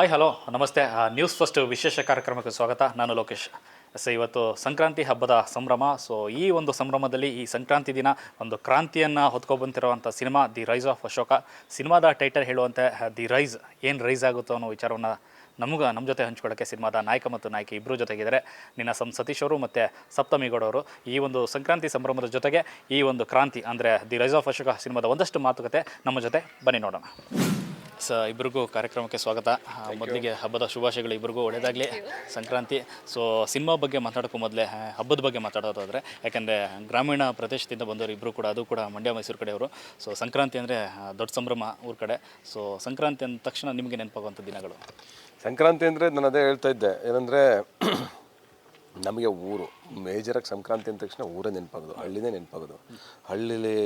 Hi hello ನಮಸ್ತೆ. News first ವಿಶೇಷ ಕಾರ್ಯಕ್ರಮಕ್ಕೆ ಸ್ವಾಗತ. ನಾನು ಲೋಕೇಶ್. ಇವತ್ತು ಸಂಕ್ರಾಂತಿ ಹಬ್ಬದ ಸಂಭ್ರಮ. ಈ ಒಂದು ಸಂಭ್ರಮದಲ್ಲಿ ಈ ಸಂಕ್ರಾಂತಿ ದಿನ ಒಂದು ಕ್ರಾಂತಿಯನ್ನು ಹೊತ್ಕೊಬಂತಿರುವಂಥ cinema the rise of Ashoka. ಸಿನಿಮಾದ ಟೈಟಲ್ ಹೇಳುವಂತೆ ದಿ ರೈಸ್ ಏನು ರೈಸ್ ಆಗುತ್ತೋ ಅನ್ನೋ ವಿಚಾರವನ್ನು ನಮ್ಮ ಜೊತೆ ಹಂಚ್ಕೊಳ್ಳೋಕ್ಕೆ ಸಿನಿಮಾದ ನಾಯಕ ಮತ್ತು ನಾಯಕಿ ಇಬ್ಬರು ಜೊತೆಗಿದ್ದಾರೆ. ಸತೀಶ್ ಅವರು ಮತ್ತು ಸಪ್ತಮಿ ಗೌಡ ಅವರು. ಈ ಒಂದು ಸಂಕ್ರಾಂತಿ ಸಂಭ್ರಮದ ಜೊತೆಗೆ ಈ ಒಂದು ಕ್ರಾಂತಿ ಅಂದರೆ ದಿ ರೈಸ್ ಆಫ್ ಅಶೋಕ ಸಿನಿಮಾದ ಒಂದಷ್ಟು ಮಾತುಕತೆ ನಮ್ಮ ಜೊತೆ ಬನ್ನಿ ನೋಡೋಣ. ಇಬ್ಬರಿಗೂ ಕಾರ್ಯಕ್ರಮಕ್ಕೆ ಸ್ವಾಗತ. ಮೊದಲಿಗೆ ಹಬ್ಬದ ಶುಭಾಶಯಗಳು ಇಬ್ಬರಿಗೂ. ಒಳ್ಳೆಯದಾಗಲಿ ಸಂಕ್ರಾಂತಿ. ಸಿನಿಮಾ ಬಗ್ಗೆ ಮಾತಾಡೋಕ್ಕೂ ಮೊದಲೇ ಹಬ್ಬದ ಬಗ್ಗೆ ಮಾತಾಡೋದಾದರೆ, ಯಾಕೆಂದರೆ ಗ್ರಾಮೀಣ ಪ್ರದೇಶದಿಂದ ಬಂದವರು ಇಬ್ಬರು ಕೂಡ, ಅದು ಕೂಡ ಮಂಡ್ಯ ಮೈಸೂರು ಕಡೆಯವರು. ಸಂಕ್ರಾಂತಿ ಅಂದರೆ ದೊಡ್ಡ ಸಂಭ್ರಮ ಊರ ಕಡೆ. ಸಂಕ್ರಾಂತಿ ಅಂದ ತಕ್ಷಣ ನಿಮಗೆ ನೆನಪಾಗುವಂಥ ದಿನಗಳು? ಸಂಕ್ರಾಂತಿ ಅಂದರೆ ನಾನು ಅದೇ ಹೇಳ್ತಾ ಇದ್ದೆ, ಏನಂದರೆ ನಮಗೆ ಊರು ಮೇಜರಾಗಿ ಸಂಕ್ರಾಂತಿ ಅಂದ ತಕ್ಷಣ ಊರೇ ನೆನಪಾಗೋದು, ಹಳ್ಳಿನೇ ನೆನಪಾಗೋದು. ಹಳ್ಳಿಲಿ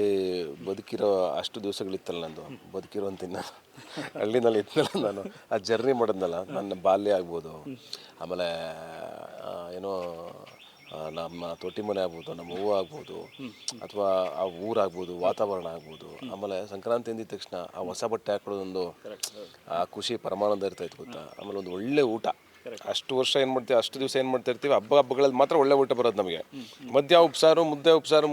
ಬದುಕಿರೋ ಅಷ್ಟು ದಿವಸಗಳಿತ್ತಲ್ಲ, ನಂದು ಬದುಕಿರುವಂಥ ನಾನು ಹಳ್ಳಿನಲ್ಲಿ ಇದ್ನಲ್ಲ, ನಾನು ಆ ಜರ್ನಿ ಮಾಡೋದ್ನಲ್ಲ, ನನ್ನ ಬಾಲ್ಯ ಆಗ್ಬೋದು, ಆಮೇಲೆ ಏನೋ ನಮ್ಮ ತೊಟ್ಟಿ ಮನೆ ಆಗ್ಬೋದು, ನಮ್ಮ ಹೂವು ಆಗ್ಬೋದು, ಅಥವಾ ಆ ಊರಾಗ್ಬೋದು, ವಾತಾವರಣ ಆಗ್ಬೋದು. ಆಮೇಲೆ ಸಂಕ್ರಾಂತಿ ಅಂದಿದ ತಕ್ಷಣ ಆ ಹೊಸ ಬಟ್ಟೆ ಹಾಕೊಳ್ಳೋದೊಂದು ಆ ಖುಷಿ ಪರಮಾನಂದ ಇರ್ತಾಯಿತ್ತು ಗೊತ್ತಾ. ಆಮೇಲೆ ಒಂದು ಒಳ್ಳೆ ಊಟ. ಅಷ್ಟು ವರ್ಷ ಏನು ಮಾಡ್ತೀವಿ, ಅಷ್ಟು ದಿವಸ ಏನು ಮಾಡ್ತಾ ಇರ್ತೀವಿ, ಹಬ್ಬಗಳಲ್ಲಿ ಮಾತ್ರ ಒಳ್ಳೆ ಊಟ ಬರೋದು ನಮಗೆ. ಮಧ್ಯ ಉಪ್ಸಾರು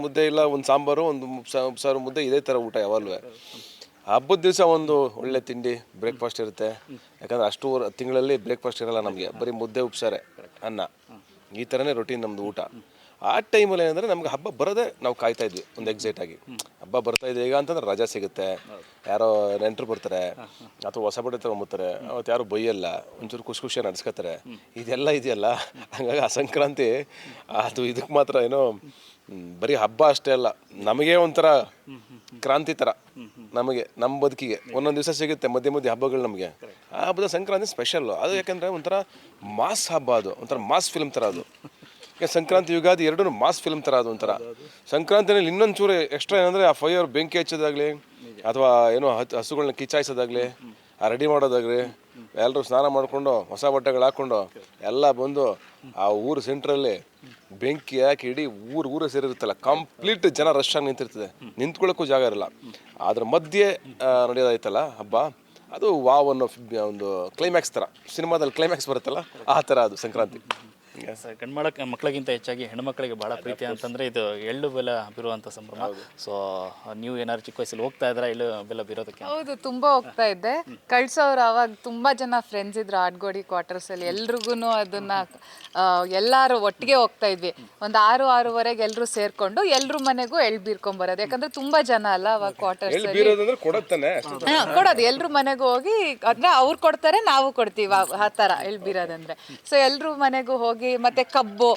ಮುದ್ದೆ ಇಲ್ಲ, ಒಂದು ಸಾಂಬಾರು, ಒಂದು ಉಪ್ಸಾರು ಮುದ್ದೆ, ಇದೇ ಥರ ಊಟ ಯಾವಾಗಲೂ. ಹಬ್ಬದ ದಿವಸ ಒಂದು ಒಳ್ಳೆ ತಿಂಡಿ, ಬ್ರೇಕ್ಫಾಸ್ಟ್ ಇರುತ್ತೆ. ಯಾಕಂದರೆ ಅಷ್ಟು ತಿಂಗಳಲ್ಲಿ ಬ್ರೇಕ್ಫಾಸ್ಟ್ ಇರೋಲ್ಲ ನಮಗೆ, ಬರೀ ಮುದ್ದೆ ಉಪ್ಸಾರೆ ಅನ್ನ, ಈ ಥರನೇ ರೊಟೀನ್ ನಮ್ಮದು ಊಟ. ಆ ಟೈಮಲ್ಲಿ ಏನಂದರೆ ನಮ್ಗೆ ಹಬ್ಬ ಬರೋದೇ ನಾವು ಕಾಯ್ತಾ ಇದ್ವಿ ಒಂದು ಎಕ್ಸೈಟಾಗಿ. ಹಬ್ಬ ಬರ್ತಾ ಇದೆ ಈಗ ಅಂತಂದ್ರೆ ರಜಾ ಸಿಗುತ್ತೆ, ಯಾರೋ ನೆಂಟರು ಬರ್ತಾರೆ, ಅಥವಾ ಹೊಸ ಬಟ್ಟೆ ತೊಗೊಂಬರ್ತಾರೆ, ಅವತ್ತು ಯಾರು ಬೈಯಲ್ಲ, ಒಂಚೂರು ಖುಷಿಯಾಗಿ ನಡೆಸ್ಕೊತಾರೆ. ಇದೆಲ್ಲ ಇದೆಯಲ್ಲ, ಹಂಗಾಗಿ ಆ ಸಂಕ್ರಾಂತಿ ಅದು ಇದಕ್ಕೆ ಮಾತ್ರ ಏನೋ ಬರೀ ಹಬ್ಬ ಅಷ್ಟೇ ಅಲ್ಲ, ನಮಗೆ ಒಂಥರ ಕ್ರಾಂತಿ ಥರ. ನಮಗೆ ನಮ್ಮ ಬದುಕಿಗೆ ಒಂದೊಂದು ದಿವಸ ಸಿಗುತ್ತೆ ಮಧ್ಯೆ ಮಧ್ಯೆ ಹಬ್ಬಗಳು ನಮಗೆ. ಆ ಹಬ್ಬದ ಸಂಕ್ರಾಂತಿ ಸ್ಪೆಷಲ್ಲು ಅದು, ಯಾಕೆಂದರೆ ಒಂಥರ ಮಾಸ್ ಹಬ್ಬ, ಅದು ಒಂಥರ ಮಾಸ್ ಫಿಲ್ಮ್ ಥರ. ಅದು ಈಗ ಸಂಕ್ರಾಂತಿ ಯುಗಾದಿ ಎರಡೂ ಮಾಸ್ ಫಿಲ್ಮ್ ಥರ. ಅದು ಒಂಥರ ಸಂಕ್ರಾಂತಿನಲ್ಲಿ ಇನ್ನೊಂದು ಚೂರು ಎಕ್ಸ್ಟ್ರಾ ಏನಂದರೆ ಆ ಫೈರ್ ಬೆಂಕಿ ಹಚ್ಚೋದಾಗಲಿ, ಅಥವಾ ಏನೋ ಹಸುಗಳನ್ನ ಕಿಚ್ಚಾಯಿಸೋದಾಗಲಿ, ಆ ರೆಡಿ ಮಾಡೋದಾಗಲಿ, ಎಲ್ಲರೂ ಸ್ನಾನ ಮಾಡಿಕೊಂಡು ಹೊಸ ಬಟ್ಟೆಗಳು ಹಾಕ್ಕೊಂಡು ಎಲ್ಲ ಬಂದು ಆ ಊರು ಸೆಂಟ್ರಲ್ಲಿ ಬೆಂಕಿ ಹಾಕಿ ಇಡೀ ಊರು ಸೇರಿರುತ್ತಲ್ಲ, ಕಂಪ್ಲೀಟ್ ಜನ ರಶ್ ಆಗಿ ನಿಂತಿರ್ತದೆ, ನಿಂತ್ಕೊಳ್ಳೋಕ್ಕೂ ಜಾಗ ಇರಲ್ಲ. ಅದ್ರ ಮಧ್ಯೆ ನಡೆಯೋದಾಯ್ತಲ್ಲ ಹಬ್ಬ, ಅದು ವಾವ್ ಅನ್ನೋ ಒಂದು ಕ್ಲೈಮ್ಯಾಕ್ಸ್ ಥರ. ಸಿನಿಮಾದಲ್ಲಿ ಕ್ಲೈಮ್ಯಾಕ್ಸ್ ಬರುತ್ತಲ್ಲ, ಆ ಥರ ಅದು ಸಂಕ್ರಾಂತಿ. ಗಂಡ್ಮಳಕ್ಕೆ ಮಕ್ಕಳಿಗಿಂತ ಹೆಚ್ಚಾಗಿ ಹೆಣ್ಮಕ್ಳಿಗೆ ಭಾಳ ಪ್ರೀತಿ ಅಂತಂದರೆ ಇದು ಎಳ್ಳು ಬೆಲ್ಲ ಬೀರುವಂಥ ಸಂಭ್ರಮ. ನೀವು ಏನಾದ್ರು ಚಿಕ್ಕ ವಯಸ್ಸಲ್ಲಿ ಹೋಗ್ತಾ ಇದ್ರಾ ಎಳ್ಳು ಬೆಲ್ಲ ಬೀರೋದಕ್ಕೆ? ಹೌದು, ತುಂಬ ಹೋಗ್ತಾ ಇದ್ದೆ. ಕಳ್ಸೋರು ಅವಾಗ ತುಂಬ ಜನ ಫ್ರೆಂಡ್ಸ್ ಇದ್ರು ಆಡ್ಗೋಡಿ ಕ್ವಾರ್ಟರ್ಸಲ್ಲಿ. ಎಲ್ರಿಗೂ ಅದನ್ನು ಎಲ್ಲರೂ ಒಟ್ಟಿಗೆ ಹೋಗ್ತಾ ಇದ್ವಿ. ಒಂದು 6-6:30 ಎಲ್ಲರೂ ಸೇರಿಕೊಂಡು ಎಲ್ಲರೂ ಮನೆಗೂ ಎಳ್ಳು ಬೀರ್ಕೊಂಬರೋದು. ಯಾಕಂದರೆ ತುಂಬ ಜನ ಅಲ್ಲ ಅವಾಗ ಕ್ವಾರ್ಟರ್ಸಲ್ಲಿ ಕೊಡೋದು. ಎಲ್ಲರೂ ಮನೆಗೂ ಹೋಗಿ, ಅಂದರೆ ಅವ್ರು ಕೊಡ್ತಾರೆ, ನಾವು ಕೊಡ್ತೀವಿ, ಆ ಥರ ಎಳ್ಳು ಬೀರೋದಂದರೆ. ಸೊ ಎಲ್ಲರೂ ಮನೆಗೂ ಹೋಗಿ, ಮತ್ತೆ ಕಬ್ಬು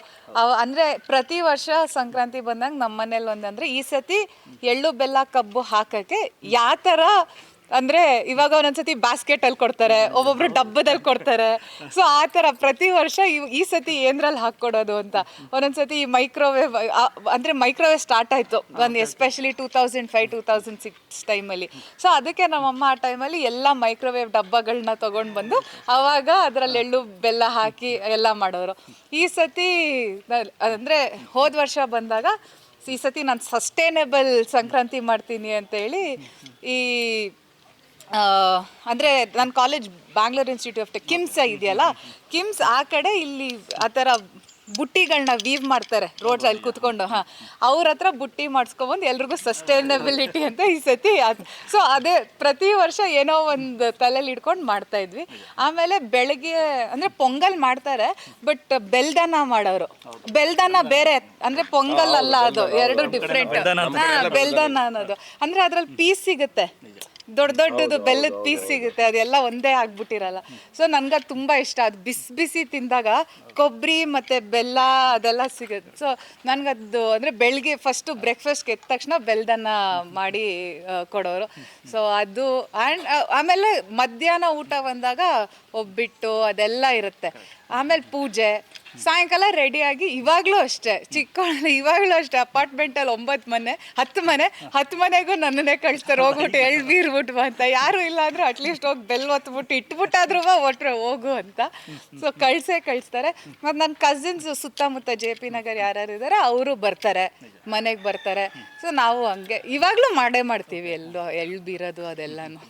ಅಂದ್ರೆ ಪ್ರತಿ ವರ್ಷ ಸಂಕ್ರಾಂತಿ ಬಂದಾಗ ನಮ್ಮ ಮನೇಲಿ ಒಂದಂದ್ರೆ, ಈ ಸತಿ ಎಳ್ಳು ಬೆಲ್ಲ ಕಬ್ಬು ಹಾಕಕ್ಕೆ ಯಾವ ಥರ ಅಂದರೆ, ಇವಾಗ ಒಂದೊಂದ್ಸತಿ ಬಾಸ್ಕೆಟ್ ಅಲ್ಲಿ ಕೊಡ್ತಾರೆ, ಒಬ್ಬೊಬ್ರು ಡಬ್ಬದಲ್ಲಿ ಕೊಡ್ತಾರೆ. ಸೊ ಆ ಥರ ಪ್ರತಿ ವರ್ಷ ಈ ಸತಿ ಏನರಲ್ಲಿ ಹಾಕ್ಕೊಡೋದು ಅಂತ. ಒಂದೊಂದ್ಸತಿ ಈ ಮೈಕ್ರೋವೇವ್ ಅಂದರೆ ಮೈಕ್ರೋವೇವ್ ಸ್ಟಾರ್ಟ್ ಆಯಿತು ಒಂದು ಎಸ್ಪೆಷಲಿ 2005-2006 ಟೈಮಲ್ಲಿ. ಸೊ ಅದಕ್ಕೆ ನಮ್ಮಮ್ಮ ಆ ಟೈಮಲ್ಲಿ ಎಲ್ಲ ಮೈಕ್ರೋವೇವ್ ಡಬ್ಬಗಳನ್ನ ತೊಗೊಂಡು ಬಂದು ಆವಾಗ ಅದರಲ್ಲಿ ಎಳ್ಳು ಬೆಲ್ಲ ಹಾಕಿ ಎಲ್ಲ ಮಾಡೋರು. ಈ ಸತಿ ಅಂದರೆ ಹೋದ ವರ್ಷ ಬಂದಾಗ, ಈ ಸತಿ ನಾನು ಸಸ್ಟೈನೇಬಲ್ ಸಂಕ್ರಾಂತಿ ಮಾಡ್ತೀನಿ ಅಂತೇಳಿ, ಈ ಅಂದರೆ ನನ್ನ college Bangalore institute of KIMS ಇದೆಯಲ್ಲ, ಕಿಮ್ಸ್ ಆ ಕಡೆ ಇಲ್ಲಿ ಆ ಥರ ಬುಟ್ಟಿಗಳನ್ನ ವೀವ್ ಮಾಡ್ತಾರೆ ರೋಡ್ ಅಲ್ಲಿ ಕೂತ್ಕೊಂಡು. ಅವ್ರ ಹತ್ರ ಬುಟ್ಟಿ ಮಾಡಿಸ್ಕೊಬಂದು ಎಲ್ರಿಗೂ ಸಸ್ಟೈನಬಿಲಿಟಿ ಅಂತ ಈ ಸತಿ ಸೊ ಅದೇ ಪ್ರತಿ ವರ್ಷ ಏನೋ ಒಂದು ತಲೆಯಲ್ಲಿ ಇಟ್ಕೊಂಡು ಮಾಡ್ತಾ ಇದ್ವಿ. ಆಮೇಲೆ ಬೆಳಗ್ಗೆ ಅಂದರೆ ಪೊಂಗಲ್ ಮಾಡ್ತಾರೆ, ಬಟ್ ಬೆಲ್ದನ ಮಾಡೋರು. ಬೆಲ್ದನ ಬೇರೆ, ಅಂದರೆ ಪೊಂಗಲ್ ಅಲ್ಲ, ಅದು ಎರಡು ಡಿಫ್ರೆಂಟ್. ಬೆಲ್ದನ ಅನ್ನೋದು ಅಂದರೆ ಅದ್ರಲ್ಲಿ ಪೀಸ್ ಸಿಗುತ್ತೆ, ದೊಡ್ಡದು ಬೆಲ್ಲದ ಪೀಸ್ ಸಿಗುತ್ತೆ, ಅದೆಲ್ಲ ಒಂದೇ ಆಗ್ಬಿಟ್ಟಿರಲ್ಲ. ಸೊ ನನ್ಗೆ ತುಂಬ ಇಷ್ಟ ಅದು. ಬಿಸಿ ತಿಂದಾಗ ಕೊಬ್ಬರಿ ಮತ್ತು ಬೆಲ್ಲ ಅದೆಲ್ಲ ಸಿಗುತ್ತೆ. ಸೊ ನನಗದು ಅಂದರೆ ಬೆಳಗ್ಗೆ ಫಸ್ಟು ಬ್ರೇಕ್ಫಾಸ್ಟ್ಗೆ ಎದ್ದ ತಕ್ಷಣ ಬೆಲ್ದನ್ನ ಮಾಡಿ ಕೊಡೋರು. ಸೊ ಅದು ಆ್ಯಂಡ್ ಆಮೇಲೆ ಮಧ್ಯಾಹ್ನ ಊಟ ಬಂದಾಗ ಒಬ್ಬಿಟ್ಟು ಅದೆಲ್ಲ ಇರುತ್ತೆ. ಆಮೇಲೆ ಪೂಜೆ, ಸಾಯಂಕಾಲ ರೆಡಿಯಾಗಿ. ಇವಾಗಲೂ ಅಷ್ಟೇ, ಇವಾಗಲೂ ಅಷ್ಟೇ, ಅಪಾರ್ಟ್ಮೆಂಟಲ್ಲಿ 9 ಮನೆ 10 ಮನೆಗೂ ನನ್ನನ್ನೇ ಕಳಿಸ್ತಾರೆ, ಹೋಗ್ಬಿಟ್ಟು ಎಳ್ಳು ಬೀರ್ಬಿಟ್ಟು ಅಂತ. ಯಾರು ಇಲ್ಲ ಅಂದರೆ ಅಟ್ಲೀಸ್ಟ್ ಹೋಗಿ ಬೆಲ್ ಒತ್ಬಿಟ್ಟು ಇಟ್ಬಿಟ್ಟಾದ್ರೂ ಒಟ್ಟರೆ ಹೋಗು ಅಂತ. ಸೊ ಕಳಿಸ್ತಾರೆ. ಮತ್ತು ನನ್ನ ಕಸಿನ್ಸ್ ಸುತ್ತಮುತ್ತ JP ನಗರ್ ಯಾರ್ಯಾರು ಇದ್ದಾರೆ ಅವರು ಬರ್ತಾರೆ, ಮನೆಗೆ ಬರ್ತಾರೆ. ಸೊ ನಾವು ಹಂಗೆ ಇವಾಗಲೂ ಮಾಡ್ತೀವಿ ಎಳ್ಳು ಬೀರೋದು ಅದೆಲ್ಲನೂ.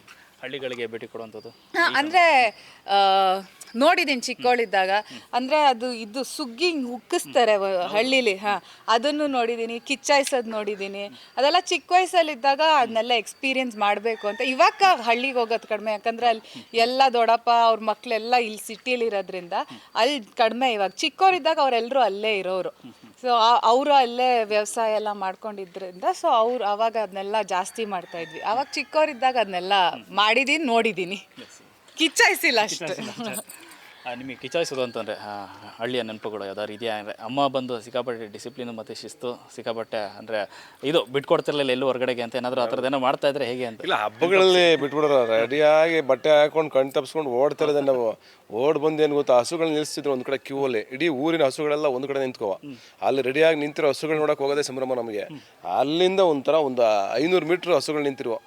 ಹಳ್ಳಿಗಳಿಗೆ ಭೇಟಿ ಕೊಡುವಂಥದ್ದು. ಅಂದರೆ ನೋಡಿದ್ದೀನಿ ಚಿಕ್ಕವಳಿದ್ದಾಗ. ಅಂದರೆ ಅದು ಇದು ಸುಗ್ಗಿ ಹಿಂಗ್ ಉಕ್ಕಿಸ್ತಾರೆ ಹಳ್ಳೀಲಿ. ಅದನ್ನು ನೋಡಿದ್ದೀನಿ, ಕಿಚ್ಚಾಯಿಸೋದು ನೋಡಿದ್ದೀನಿ. ಅದೆಲ್ಲ ಚಿಕ್ಕ ವಯಸ್ಸಲ್ಲಿದ್ದಾಗ ಅದನ್ನೆಲ್ಲ ಎಕ್ಸ್ಪೀರಿಯನ್ಸ್ ಮಾಡಬೇಕು ಅಂತ. ಇವಾಗ ಹಳ್ಳಿಗೆ ಹೋಗೋದು ಕಡಿಮೆ, ಯಾಕಂದರೆ ಅಲ್ಲಿ ಎಲ್ಲ ದೊಡ್ಡಪ್ಪ ಅವ್ರ ಮಕ್ಕಳೆಲ್ಲ ಇಲ್ಲಿ ಸಿಟಿಲಿ ಇರೋದ್ರಿಂದ ಅಲ್ಲಿ ಕಡಿಮೆ. ಇವಾಗ ಚಿಕ್ಕವರಿದ್ದಾಗ ಅವರೆಲ್ಲರೂ ಅಲ್ಲೇ ಇರೋರು. ಸೊ ಅವರು ಅಲ್ಲೇ ವ್ಯವಸಾಯ ಎಲ್ಲ ಮಾಡ್ಕೊಂಡಿದ್ರಿಂದ ಸೊ ಅವ್ರು ಅವಾಗ ಅದನ್ನೆಲ್ಲ ಜಾಸ್ತಿ ಮಾಡ್ತಾಯಿದ್ವಿ. ಅವಾಗ ಚಿಕ್ಕವರಿದ್ದಾಗ ಅದನ್ನೆಲ್ಲ ಮಾಡಿದ್ದೀನಿ, ನೋಡಿದ್ದೀನಿ, ಕಿಚ್ಚಾಯಿಸಿಲ್ಲ ಅಷ್ಟೇ. ನಿಮಗೆ ಕಿಚಾಯಿಸೋದು ಅಂತಂದರೆ ಹಳ್ಳಿಯ ನೆನಪುಗಳು ಯಾವ್ದಾದ್ರು ಇದೆಯಾ ಅಂದರೆ ಅಮ್ಮ ಬಂದು ಸಿಕ್ಕಾಪಟ್ಟೆ ಡಿಸಿಪ್ಲಿನು ಮತ್ತು ಶಿಸ್ತು ಸಿಕ್ಕಾಪಟ್ಟೆ ಅಂದರೆ ಇದು ಬಿಟ್ಕೊಡ್ತಿರ್ಲಿಲ್ಲ ಎಲ್ಲೂ ಹೊರಗಡೆಗೆ ಅಂತ ಏನಾದರೂ ಆ ಥರದ್ದೇನೋ ಮಾಡ್ತಾ ಇದ್ರೆ ಹೇಗೆ ಅಂತ? ಇಲ್ಲ, ಹಬ್ಬಗಳಲ್ಲಿ ಬಿಟ್ಬಿಡೋರು ರೆಡಿಯಾಗಿ ಬಟ್ಟೆ ಹಾಕೊಂಡು ಕಣ್ ತಪ್ಪಿಸ್ಕೊಂಡು ಓಡ್ತಾ ಇರೋದೇ. ನಾವು ಬಂದು ಏನು ಗೊತ್ತಾ, ಹಸುಗಳನ್ನ ನಿಲ್ಲಿಸ್ತಿದ್ರು ಒಂದು ಕಡೆ ಕ್ಯೂ ಅಲ್ಲಿ. ಇಡೀ ಊರಿನ ಹಸುಗಳೆಲ್ಲ ಒಂದು ಕಡೆ ನಿಂತ್ಕೋ, ಅಲ್ಲಿ ರೆಡಿಯಾಗಿ ನಿಂತಿರೋ ಹಸುಗಳು ನೋಡಕ್ಕೆ ಹೋಗೋದೇ ಸಂಭ್ರಮ ನಮಗೆ. ಅಲ್ಲಿಂದ ಒಂಥರ ಒಂದು 500 ಮೀಟ್ರ್ ಹಸುಗಳು ನಿಂತಿರುವ,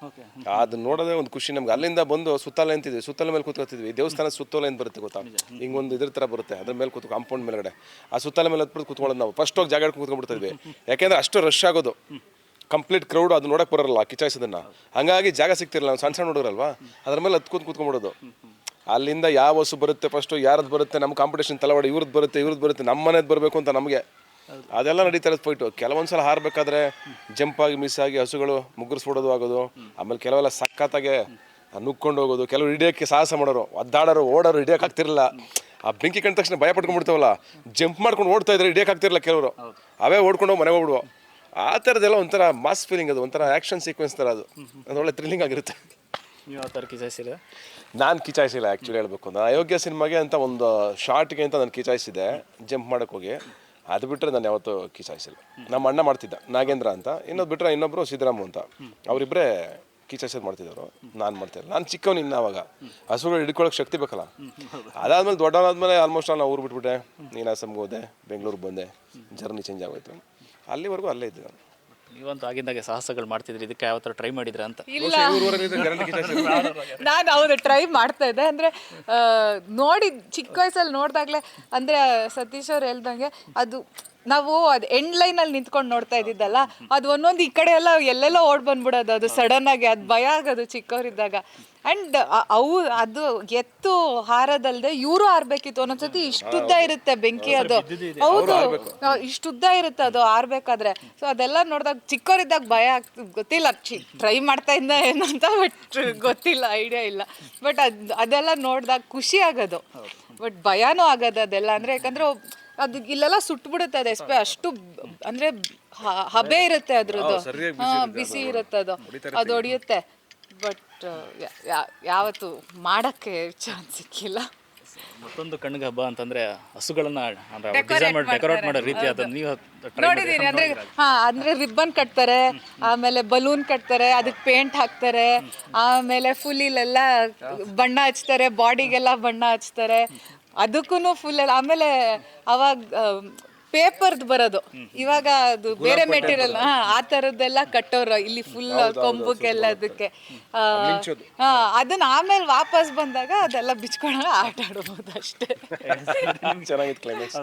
ಅದನ್ನ ನೋಡೋದೇ ಒಂದು ಖುಷಿ ನಮ್ಗೆ. ಅಲ್ಲಿಂದ ಬಂದು ಸುತ್ತಲ ನಿಂತಿದ್ವಿ, ಸುತ್ತಲ ಮೇಲೆ ಕೂತ್ಕೊತಿದ್ವಿ. ದೇವಸ್ಥಾನದ ಸುತ್ತಲ ಏನು ಬರುತ್ತೆ ಗೊತ್ತಾ, ಹಿಂಗೊಂದು ಇದ್ರ ಥರ ಬರುತ್ತೆ, ಅದ್ರ ಮೇಲೆ ಕೂತ್ಕೊ ಕಾಂಪೌಂಡ್ ಮೇಲ್ಗಡೆ ಆ ಸುತ್ತಲ ಮೇಲೆ ಹತ್ಬಿಟ್ಟು ಕೂತ್ಕೊಳ್ಳೋದು. ನಾವು ಫಸ್ಟ್ ಹೋಗಿ ಜಾಗ ಹಿಡ್ಕೊಂಡು ಕೂತ್ಕೊಂಡ್ಬಿಡ್ತಿದ್ವಿ, ಯಾಕೆಂದ್ರೆ ಅಷ್ಟು ರಶ್ ಆಗೋದು, ಕಂಪ್ಲೀಟ್ ಕ್ರೌಡ್. ಅದು ನೋಡಕ್ಕೆ ಬರೋಲ್ಲ ಕಿಚಾಯಿಸೋದನ್ನ. ಹಂಗಾಗಿ ಜಾಗ ಸಿಗ್ತಿರಲ್ಲ, ನಾವು ಸಣ್ಣ ಸಣ್ಣ ಹುಡುಗರಲ್ವಾ, ಅದ್ರ ಮೇಲೆ ಕೂತ್ಕೊಂಡ್ಬಿಡೋದು. ಅಲ್ಲಿಂದ ಯಾವ ಹಸು ಬರುತ್ತೆ ಫಸ್ಟು, ಯಾರದ್ದು ಬರುತ್ತೆ, ನಮ್ಮ ಕಾಂಪಿಟೇಷನ್ ತಲವಾಡಿ, ಇವ್ರದ್ದು ಬರುತ್ತೆ, ನಮ್ಮ ಮನೇದು ಬರಬೇಕು ಅಂತ ನಮಗೆ ಅದೆಲ್ಲ ನಡೀತಾ ಇರೋದು ಫೈಟು. ಕೆಲವೊಂದ್ಸಲ ಹಾರಬೇಕಾದ್ರೆ ಜಂಪ್ ಆಗಿ ಮಿಸ್ ಆಗಿ ಹಸುಗಳು ಮುಗ್ಗರಿಸ್ಬಿಡೋದು ಆಗೋದು. ಆಮೇಲೆ ಕೆಲವೆಲ್ಲ ಸಖತ್ತಾಗೆ ನುಗ್ಕೊಂಡು ಹೋಗೋದು, ಕೆಲವರು ಹಿಡಿಯೋಕ್ಕೆ ಸಾಹಸ ಮಾಡೋರು, ಒದ್ದಾಡೋರು, ಓಡೋರು, ಹಿಡಿಯೋಕೆ ಆಗ್ತಿರಲಿಲ್ಲ. ಆ ಬೆಂಕಿ ಕಂಡ ತಕ್ಷಣ ಭಯ ಪಟ್ಕೊಂಡ್ಬಿಡ್ತಾವಲ್ಲ, ಜಂಪ್ ಮಾಡ್ಕೊಂಡು ಓಡ್ತಾ ಇದ್ರೆ ಹಿಡಿಯೋಕೆ ಆಗ್ತಿರಲಿಲ್ಲ ಕೆಲವರು, ಅವೇ ಓಡ್ಕೊಂಡು ಹೋಗಿ ಮನೆಗೆ ಹೋಗ್ಬಿಡುವ. ಆ ಥರದ್ದೆಲ್ಲ ಒಂಥರ ಮಾಸ್ ಫೀಲಿಂಗ್, ಅದು ಒಂಥರ ಆ್ಯಕ್ಷನ್ ಸೀಕ್ವೆನ್ಸ್ ಥರ, ಅದು ಒಳ್ಳೆ ಥ್ರಿಲ್ಲಿಂಗ್ ಆಗಿರುತ್ತೆ. ನೀವು ಆ ಥರ ಕಿಚಾಯಿಸಿಲ್ಲ? ನಾನು ಕಿಚಾಯಿಸಿಲ್ಲ ಆ್ಯಕ್ಚುಲಿ ಹೇಳ್ಬೇಕು ಅಂದ್ರೆ. ಅಯೋಗ್ಯ ಸಿನಿಮಾಗೆ ಅಂತ ಒಂದು ಶಾರ್ಟ್ಗೆ ಅಂತ ನಾನು ಕಿಚಾಯಿಸಿದೆ ಜಂಪ್ ಮಾಡೋಕ್ಕೆ ಹೋಗಿ. ಅದು ಬಿಟ್ಟರೆ ನಾನು ಯಾವತ್ತೂ ಕಿಚಾಯಿಸಿಲ್ಲ. ನಮ್ಮ ಅಣ್ಣ ಮಾಡ್ತಿದ್ದ, ನಾಗೇಂದ್ರ ಅಂತ. ಇನ್ನೊಬ್ಬರು ಸಿದ್ದರಾಮು ಅಂತ, ಅವರಿಬ್ಬರೇ ಕಿಚಾಯಿಸೋದು ಮಾಡ್ತಿದ್ದವರು. ನಾನು ಮಾಡ್ತಿದ್ದೆ. ನಾನು ಚಿಕ್ಕವನು ಇನ್ನು ಅವಾಗ, ಹಸುಗಳು ಹಿಡ್ಕೊಳ್ಳೋಕೆ ಶಕ್ತಿ ಬೇಕಲ್ಲ. ಅದಾದ್ಮೇಲೆ ದೊಡ್ಡವನಾದ್ಮೇಲೆ ಆಲ್ಮೋಸ್ಟ್ ನಾನು ಊರು ಬಿಟ್ಬಿಟ್ಟೆ, ನೀನಾಸಮ್ಗೆ ಹೋದೆ, ಬೆಂಗಳೂರಿಗೆ ಬಂದೆ, ಜರ್ನಿ ಚೇಂಜ್ ಆಗೋಯ್ತು. ಅಲ್ಲಿವರೆಗೂ ಅಲ್ಲೇ ಇದ್ದೆ ನಾನು. ನೀವಂತೂ ಆಗಿಂದಾಗೆ ಸಾಹಸಗಳು ಮಾಡ್ತಿದ್ರಿ, ಇದಕ್ಕೆ ಯಾವ ಥರ ಟ್ರೈ ಮಾಡಿದ್ರ ಅಂತ? ಇಲ್ಲ, ನಾನು ಹೌದು ಟ್ರೈ ಮಾಡ್ತಾ ಇದ್ದೆ. ಅಂದರೆ ನೋಡಿ ಚಿಕ್ಕ ವಯಸ್ಸಲ್ಲಿ ನೋಡಿದಾಗಲೇ, ಅಂದರೆ ಸತೀಶ್ ಅವ್ರು ಹೇಳ್ದಂಗೆ ಅದು ನಾವು ಅದು ಎಂಡ್ ಲೈನಲ್ಲಿ ನಿಂತ್ಕೊಂಡು ನೋಡ್ತಾ ಇದ್ದಿದ್ದಲ್ಲ, ಅದು ಒಂದೊಂದು ಈ ಕಡೆ ಎಲ್ಲ ಎಲ್ಲೆಲ್ಲ ಓಡ್ ಬಂದ್ಬಿಡೋದು, ಅದು ಸಡನ್ನಾಗಿ. ಅದು ಭಯ ಆಗೋದು ಚಿಕ್ಕವರಿದ್ದಾಗ. ಆ್ಯಂಡ್ ಅದು ಎತ್ತು ಹಾರದಲ್ದೆ ಇವರು ಹಾರಬೇಕಿತ್ತು. ಒಂದೊಂದ್ಸತಿ ಇಷ್ಟುದ್ದ ಇರುತ್ತೆ ಬೆಂಕಿ, ಅದು ಹೌದು ಇಷ್ಟುದ್ದ ಇರುತ್ತೆ ಅದು ಹಾರಬೇಕಾದ್ರೆ. ಸೊ ಅದೆಲ್ಲ ನೋಡಿದಾಗ ಚಿಕ್ಕವರಿದ್ದಾಗ ಭಯ ಆಗ್ತದೆ. ಗೊತ್ತಿಲ್ಲ, ಟ್ರೈ ಮಾಡ್ತಾ ಇದ್ದ ಏನು ಅಂತ, ಬಟ್ ಗೊತ್ತಿಲ್ಲ, ಐಡಿಯಾ ಇಲ್ಲ. ಬಟ್ ಅದೆಲ್ಲ ನೋಡಿದಾಗ ಖುಷಿ ಆಗೋದು, ಬಟ್ ಭಯನೂ ಆಗೋದು ಅದೆಲ್ಲ. ಅಂದರೆ ಯಾಕಂದರೆ ಅದು ಇಲ್ಲೆಲ್ಲ ಸುಟ್ಬಿಡುತ್ತೆ ಅದು, ಅಷ್ಟು ಅಂದರೆ ಹಬೆ ಇರುತ್ತೆ ಅದ್ರದ್ದು, ಬಿಸಿ ಇರುತ್ತೆ ಅದು, ಅದು ಹೊಡಿಯುತ್ತೆ. ಬಟ್ ಯಾವತ್ತು ಮಾಡೋಕ್ಕೆ ಚಾನ್ಸ್ ಸಿಕ್ಕಿಲ್ಲ. ಮತ್ತೊಂದು ಕಣ್ಣಿಗೆ ಹಬ್ಬ ಅಂತಂದ್ರೆ ಹಸುಗಳನ್ನ ಡೆಕೋರೇಟ್ ಮಾಡೋ ರೀತಿ, ಅದನ್ನ ನೀವು ನೋಡಿದ್ದೀನಿ. ಅಂದರೆ ಅಂದರೆ ರಿಬ್ಬನ್ ಕಟ್ತಾರೆ, ಆಮೇಲೆ ಬಲೂನ್ ಕಟ್ತಾರೆ, ಅದಕ್ಕೆ ಪೇಂಟ್ ಹಾಕ್ತಾರೆ, ಆಮೇಲೆ ಫುಲ್ ಇಲ್ಲೆಲ್ಲ ಬಣ್ಣ ಹಚ್ತಾರೆ, ಬಾಡಿಗೆಲ್ಲ ಬಣ್ಣ ಹಚ್ತಾರೆ, ಅದಕ್ಕೂ ಫುಲ್ ಎಲ್ಲ. ಆಮೇಲೆ ಅವಾಗ ಪೇಪರ್ದು ಬರೋದು, ಇವಾಗ ಅದು ಬೇರೆ ಮೆಟೀರಿಯಲ್, ಆ ಥರದ್ದೆಲ್ಲ ಕಟ್ಟೋರು ಇಲ್ಲಿ ಫುಲ್ ಕೊಂಬಕ್ಕೆಲ್ಲ. ಅದಕ್ಕೆ ಅದನ್ನ ಆಮೇಲೆ ವಾಪಸ್ ಬಂದಾಗ ಅದೆಲ್ಲ ಬಿಚ್ಕೊಂಡು ಆಟ ಆಡ್ಬೋದು ಅಷ್ಟೇ. ಚೆನ್ನಾಗಿತ್ತು ಕ್ಲೈಮ್ಯಾಕ್ಸ್.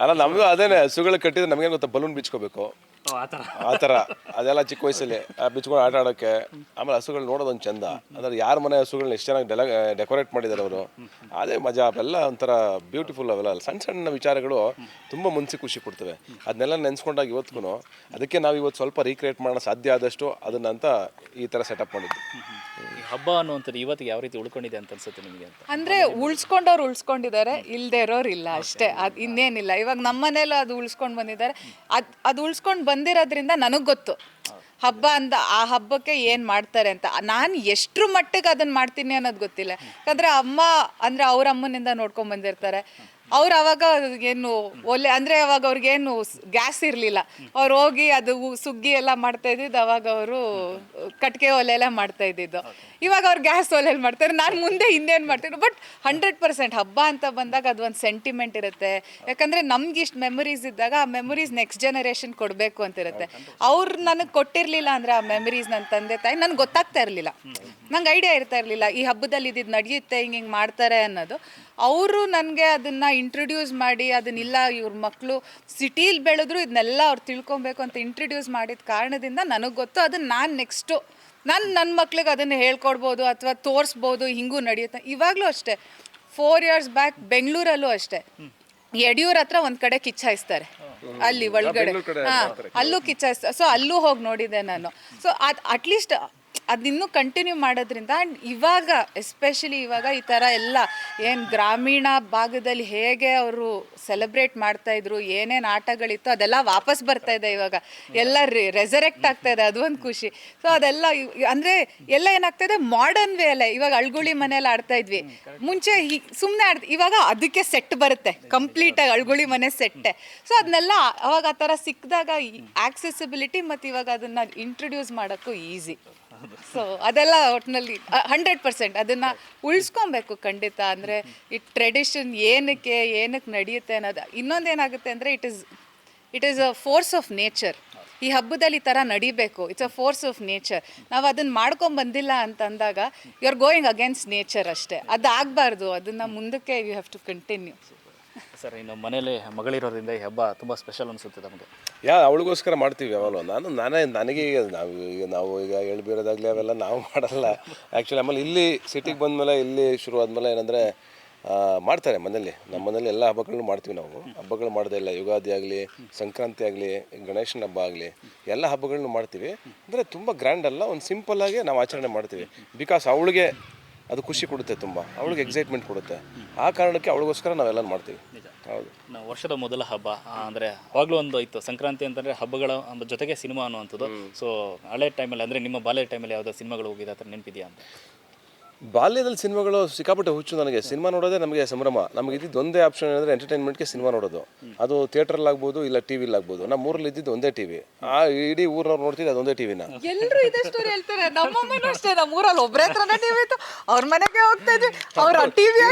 ಅಲ್ಲ, ನಮಗೂ ಅದೇನೆ, ಹಸುಗಳು ಕಟ್ಟಿದ್ರೆ ನಮಗೇನು ಗೊತ್ತಾ, ಬಲೂನ್ ಬಿಚ್ಕೋಬೇಕು ಆ ಥರ. ಅದೆಲ್ಲ ಚಿಕ್ಕ ವಯಸ್ಸಲ್ಲಿ ಬಿಚ್ಕೊಂಡು ಆಟ ಆಡೋಕ್ಕೆ. ಆಮೇಲೆ ಹಸುಗಳು ನೋಡೋದೊಂದು ಚಂದ. ಅಂದ್ರೆ ಯಾರ ಮನೆ ಹಸುಗಳನ್ನ ಎಷ್ಟು ಚೆನ್ನಾಗಿ ಡೆಕೋರೇಟ್ ಮಾಡಿದ್ದಾರೆ ಅವರು, ಅದೇ ಮಜಾ. ಅವೆಲ್ಲ ಒಂಥರ ಬ್ಯೂಟಿಫುಲ್. ಅವೆಲ್ಲ ಸಣ್ಣ ಸಣ್ಣ ವಿಚಾರಗಳು ತುಂಬ ಮನಸ್ಸಿಗೆ ಖುಷಿ ಕೊಡ್ತವೆ. ಅದನ್ನೆಲ್ಲ ನೆನೆಸ್ಕೊಂಡಾಗ ಇವತ್ತಿಗೂ ಅದಕ್ಕೆ ನಾವು ಇವತ್ತು ಸ್ವಲ್ಪ ರೀಕ್ರಿಯೇಟ್ ಮಾಡೋಣ ಸಾಧ್ಯ ಆದಷ್ಟು ಅದನ್ನಂತ ಈ ಥರ ಸೆಟಪ್ ಮಾಡಿದ್ವಿ. ಈ ಹಬ್ಬ ಅನ್ನುವಂಥದ್ದು ಇವತ್ತಿಗೆ ಯಾವ ರೀತಿ ಉಳ್ಕೊಂಡಿದೆ ಅಂತ ಅನ್ಸುತ್ತೆ ನಿಮಗೆ ಅಂತ? ಅಂದರೆ ಉಳಿಸ್ಕೊಂಡವ್ರು ಉಳಿಸ್ಕೊಂಡಿದ್ದಾರೆ, ಇಲ್ಲದೆ ಇರೋರು ಇಲ್ಲ ಅಷ್ಟೇ. ಅದು ಇನ್ನೇನಿಲ್ಲ. ಇವಾಗ ನಮ್ಮ ಮನೇಲಿ ಅದು ಉಳಿಸ್ಕೊಂಡು ಬಂದಿದ್ದಾರೆ. ಅದು ಉಳಿಸ್ಕೊಂಡು ಬಂದಿರೋದ್ರಿಂದ ನನಗೆ ಗೊತ್ತು ಹಬ್ಬ ಅಂದ ಆ ಹಬ್ಬಕ್ಕೆ ಏನು ಮಾಡ್ತಾರೆ ಅಂತ. ನಾನು ಎಷ್ಟರ ಮಟ್ಟಿಗೆ ಅದನ್ನು ಮಾಡ್ತೀನಿ ಅನ್ನೋದು ಗೊತ್ತಿಲ್ಲ. ಯಾಕಂದರೆ ಅಮ್ಮ ಅಂದರೆ ಅವ್ರ ಅಮ್ಮನಿಂದ ನೋಡ್ಕೊಂಡು ಬಂದಿರ್ತಾರೆ. ಅವ್ರು ಅವಾಗ ಏನು ಒಲೆ ಅಂದರೆ ಅವಾಗ ಅವ್ರಿಗೇನು ಗ್ಯಾಸ್ ಇರಲಿಲ್ಲ. ಅವ್ರು ಹೋಗಿ ಅದು ಸುಗ್ಗಿ ಎಲ್ಲ ಮಾಡ್ತಾ ಇದ್ದಿದ್ದು ಅವಾಗ ಅವರು ಕಟ್ಟಿಗೆ ಒಲೆ ಎಲ್ಲ ಮಾಡ್ತಾ ಇದ್ದಿದ್ದು. ಇವಾಗ ಅವ್ರು ಗ್ಯಾಸ್ ಒಲೆಯಲ್ಲಿ ಮಾಡ್ತಾರೆ. ನಾನು ಮುಂದೆ ಇನ್ನೇನು ಮಾಡ್ತೀನಿ. ಬಟ್ 100% ಹಬ್ಬ ಅಂತ ಬಂದಾಗ ಅದು ಒಂದು ಸೆಂಟಿಮೆಂಟ್ ಇರುತ್ತೆ. ಯಾಕಂದರೆ ನಮ್ಗೆ ಇಷ್ಟು ಮೆಮೊರೀಸ್ ಇದ್ದಾಗ ಆ ಮೆಮೊರೀಸ್ ನೆಕ್ಸ್ಟ್ ಜನರೇಷನ್ ಕೊಡಬೇಕು ಅಂತಿರುತ್ತೆ. ಅವ್ರು ನನಗೆ ಕೊಟ್ಟಿರಲಿಲ್ಲ ಅಂದರೆ ಆ ಮೆಮೊರೀಸ್ ನನ್ನ ತಂದೆ ತಾಯಿ ನನಗೆ ಗೊತ್ತಾಗ್ತಾ ಇರಲಿಲ್ಲ, ನಂಗೆ ಐಡಿಯಾ ಇರ್ತಾ ಇರಲಿಲ್ಲ ಈ ಹಬ್ಬದಲ್ಲಿ ಇದ್ದಿದ್ದು ನಡೆಯುತ್ತೆ, ಹಿಂಗೆ ಮಾಡ್ತಾರೆ ಅನ್ನೋದು. ಅವರು ನನಗೆ ಅದನ್ನು ಇಂಟ್ರೊಡ್ಯೂಸ್ ಮಾಡಿ, ಅದನ್ನಿಲ್ಲ ಇವ್ರ ಮಕ್ಕಳು ಸಿಟೀಲಿ ಬೆಳೆದ್ರು ಇದನ್ನೆಲ್ಲ ಅವ್ರು ತಿಳ್ಕೊಬೇಕು ಅಂತ ಇಂಟ್ರೊಡ್ಯೂಸ್ ಮಾಡಿದ ಕಾರಣದಿಂದ ನನಗೆ ಗೊತ್ತು. ಅದನ್ನು ನಾನು ನೆಕ್ಸ್ಟು ನನ್ನ ಮಕ್ಳಿಗೆ ಅದನ್ನು ಹೇಳ್ಕೊಡ್ಬೋದು ಅಥವಾ ತೋರಿಸ್ಬೋದು, ಹಿಂಗೂ ನಡೆಯುತ್ತೆ. ಇವಾಗಲೂ ಅಷ್ಟೇ, 4 years ಬ್ಯಾಕ್ ಬೆಂಗಳೂರಲ್ಲೂ ಅಷ್ಟೇ ಯಡಿಯೂರ್ ಹತ್ರ ಒಂದ್ ಕಡೆ ಕಿಚ್ಚಾಯಿಸ್ತಾರೆ, ಅಲ್ಲಿ ಒಳಗಡೆ ಅಲ್ಲೂ ಕಿಚ್ಚಾಯಿಸ್ತಾರೆ. ಸೊ ಅಲ್ಲೂ ಹೋಗಿ ನೋಡಿದೆ ನಾನು. ಸೊ ಅಟ್ಲೀಸ್ಟ್ ಅದಿನ್ನೂ ಕಂಟಿನ್ಯೂ ಮಾಡೋದ್ರಿಂದ. ಆ್ಯಂಡ್ ಇವಾಗ ಎಸ್ಪೆಷಲಿ ಇವಾಗ ಈ ಥರ ಎಲ್ಲ ಏನು ಗ್ರಾಮೀಣ ಭಾಗದಲ್ಲಿ ಹೇಗೆ ಅವರು ಸೆಲೆಬ್ರೇಟ್ ಮಾಡ್ತಾಯಿದ್ರು, ಏನೇನು ಆಟಗಳಿತ್ತು ಅದೆಲ್ಲ ವಾಪಸ್ ಬರ್ತಾ ಇದೆ ಇವಾಗ, ಎಲ್ಲ ರೆಸರೆಕ್ಟ್ ಆಗ್ತಾ ಇದೆ, ಅದು ಒಂದು ಖುಷಿ. ಸೊ ಅದೆಲ್ಲ ಅಂದರೆ ಎಲ್ಲ ಏನಾಗ್ತಾಯಿದೆ ಮಾಡರ್ನ್ ವೇ ಅಲ್ಲೇ. ಇವಾಗ ಅಳ್ಗುಳಿ ಮನೆಯಲ್ಲಿ ಆಡ್ತಾ ಇದ್ವಿ, ಮುಂಚೆ ಸುಮ್ಮನೆ ಇವಾಗ ಅದಕ್ಕೆ ಸೆಟ್ ಬರುತ್ತೆ ಕಂಪ್ಲೀಟಾಗಿ, ಅಳ್ಗುಳಿ ಮನೆ ಸೆಟ್ಟೆ. ಸೊ ಅದನ್ನೆಲ್ಲ ಅವಾಗ ಆ ಥರ ಸಿಕ್ಕಿದಾಗ ಆಕ್ಸೆಸಿಬಿಲಿಟಿ ಮತ್ತು ಇವಾಗ ಅದನ್ನು ಇಂಟ್ರೊಡ್ಯೂಸ್ ಮಾಡೋಕ್ಕೂ ಈಸಿ. ಸೊ ಅದೆಲ್ಲ ಒಟ್ಟಿನಲ್ಲಿ 100% ಅದನ್ನು ಉಳಿಸ್ಕೊಬೇಕು ಖಂಡಿತ. ಅಂದರೆ ಈ ಟ್ರೆಡಿಷನ್ ಏನಕ್ಕೆ ನಡೆಯುತ್ತೆ ಅನ್ನೋದು. ಇನ್ನೊಂದೇನಾಗುತ್ತೆ ಅಂದರೆ it is a force of nature. ಈ ಹಬ್ಬದಲ್ಲಿ ಈ ಥರ ನಡಿಬೇಕು, it's a force of nature. ನಾವು ಅದನ್ನು ಮಾಡ್ಕೊಂಬಂದಿಲ್ಲ ಅಂತಂದಾಗ you are going against nature ಅಷ್ಟೇ. ಅದು ಆಗಬಾರ್ದು, ಅದನ್ನು ಮುಂದಕ್ಕೆ you have to continue. Sir, ಇನ್ನು ಮನೇಲಿ ಮಗಳಿರೋದ್ರಿಂದ ಈ ಹಬ್ಬ ತುಂಬ ಸ್ಪೆಷಲ್ ಅನಿಸುತ್ತೆ ನಮಗೆ. ಅವಳಿಗೋಸ್ಕರ ಮಾಡ್ತೀವಿ ಯಾವಾಗಲೂ. ನನಗೆ ನಾವು ಈಗ ಹೇಳ್ಬಿರೋದಾಗಲಿ ಅವೆಲ್ಲ ನಾವು ಮಾಡಲ್ಲ ಆ್ಯಕ್ಚುಲಿ. ಆಮೇಲೆ ಇಲ್ಲಿ ಸಿಟಿಗೆ ಬಂದಮೇಲೆ, ಇಲ್ಲಿ ಶುರು ಆದಮೇಲೆ ಏನಂದರೆ ಮಾಡ್ತಾರೆ ಮನೇಲಿ. ನಮ್ಮ ಮನೇಲಿ ಎಲ್ಲ ಹಬ್ಬಗಳನ್ನೂ ಮಾಡ್ತೀವಿ ನಾವು. ಹಬ್ಬಗಳು ಮಾಡೋದೇ ಇಲ್ಲ, ಯುಗಾದಿ ಆಗಲಿ, ಸಂಕ್ರಾಂತಿ ಆಗಲಿ, ಗಣೇಶನ ಹಬ್ಬ ಆಗಲಿ, ಎಲ್ಲ ಹಬ್ಬಗಳನ್ನೂ ಮಾಡ್ತೀವಿ. ಅಂದರೆ ತುಂಬ ಗ್ರ್ಯಾಂಡ್ ಅಲ್ಲ, ಒಂದು ಸಿಂಪಲ್ಲಾಗಿ ನಾವು ಆಚರಣೆ ಮಾಡ್ತೀವಿ. ಬಿಕಾಸ್ ಅವಳಿಗೆ ಅದು ಖುಷಿ ಕೊಡುತ್ತೆ, ತುಂಬ ಅವಳಿಗೆ ಎಕ್ಸೈಟ್ಮೆಂಟ್ ಕೊಡುತ್ತೆ. ಆ ಕಾರಣಕ್ಕೆ ಅವಳಿಗೋಸ್ಕರ ನಾವೆಲ್ಲ ಮಾಡ್ತೀವಿ. ಹೌದು, ನಾವು ವರ್ಷದ ಮೊದಲ ಹಬ್ಬ ಅಂದರೆ ಅವಾಗಲೂ ಒಂದು ಇತ್ತು ಸಂಕ್ರಾಂತಿ ಅಂತಂದರೆ ಹಬ್ಬಗಳ ಜೊತೆಗೆ ಸಿನಿಮಾ ಅನ್ನುವಂಥದ್ದು. ಸೊ ಹಳೆ ಟೈಮಲ್ಲಿ ಅಂದರೆ ನಿಮ್ಮ ಬಾಲ್ಯ ಟೈಮಲ್ಲಿ ಯಾವುದೋ ಸಿನಿಮಾಗಳು ಹೋಗಿದೆ ಆ ಥರ ನೆನಪಿದೆಯಾ ಅಂತ? ಬಾಲ್ಯದಲ್ಲಿ ಸಿನಿಮಾಗಳು ಸಿಕ್ಕಾಪಟ್ಟೆ ಹುಚ್ಚು ನನಗೆ. ಸಿನಿಮಾ ನೋಡೋದೇ ನಮಗೆ ಸಂಭ್ರಮ. ನಮಗೆ ಇದ್ದಿದ್ದು ಒಂದೇ ಆಪ್ಷನ್ ಏನಂದರೆ ಎಂಟರ್ಟೈನ್ಮೆಂಟ್ಗೆ ಸಿನಿಮಾ ನೋಡೋದು. ಅದು ಥಿಯೇಟ್ರಲ್ಲಾಗ್ಬೋದು, ಇಲ್ಲ ಟಿ ವಿಲಾಗ್ಬೋದು. ನಮ್ಮ ಊರಲ್ಲಿ ಇದ್ದಿದ್ದು ಒಂದೇ ಟಿ ವಿ. ಆ ಇಡೀ ಊರಿನವ್ರು ನೋಡ್ತಿದ್ದು ಅದೊಂದೇ ಟಿ ವಿನ. ಎಲ್ಲರೂ ಇದೇ ಸ್ಟೋರಿ ಹೇಳ್ತಾರೆ. ನಮ್ಮಮ್ಮನೂ ಅಷ್ಟೇ, ನಮ್ಮ ಊರಲ್ಲಿ ಒಬ್ಬರೇ ಹತ್ರನೇ ಟಿವಿ ಇತ್ತು, ಅವ್ರ ಮನೆಗೆ ಹೋಗ್ತಾ ಇದ್ವಿ, ಅವ್ರ ಟಿವಿ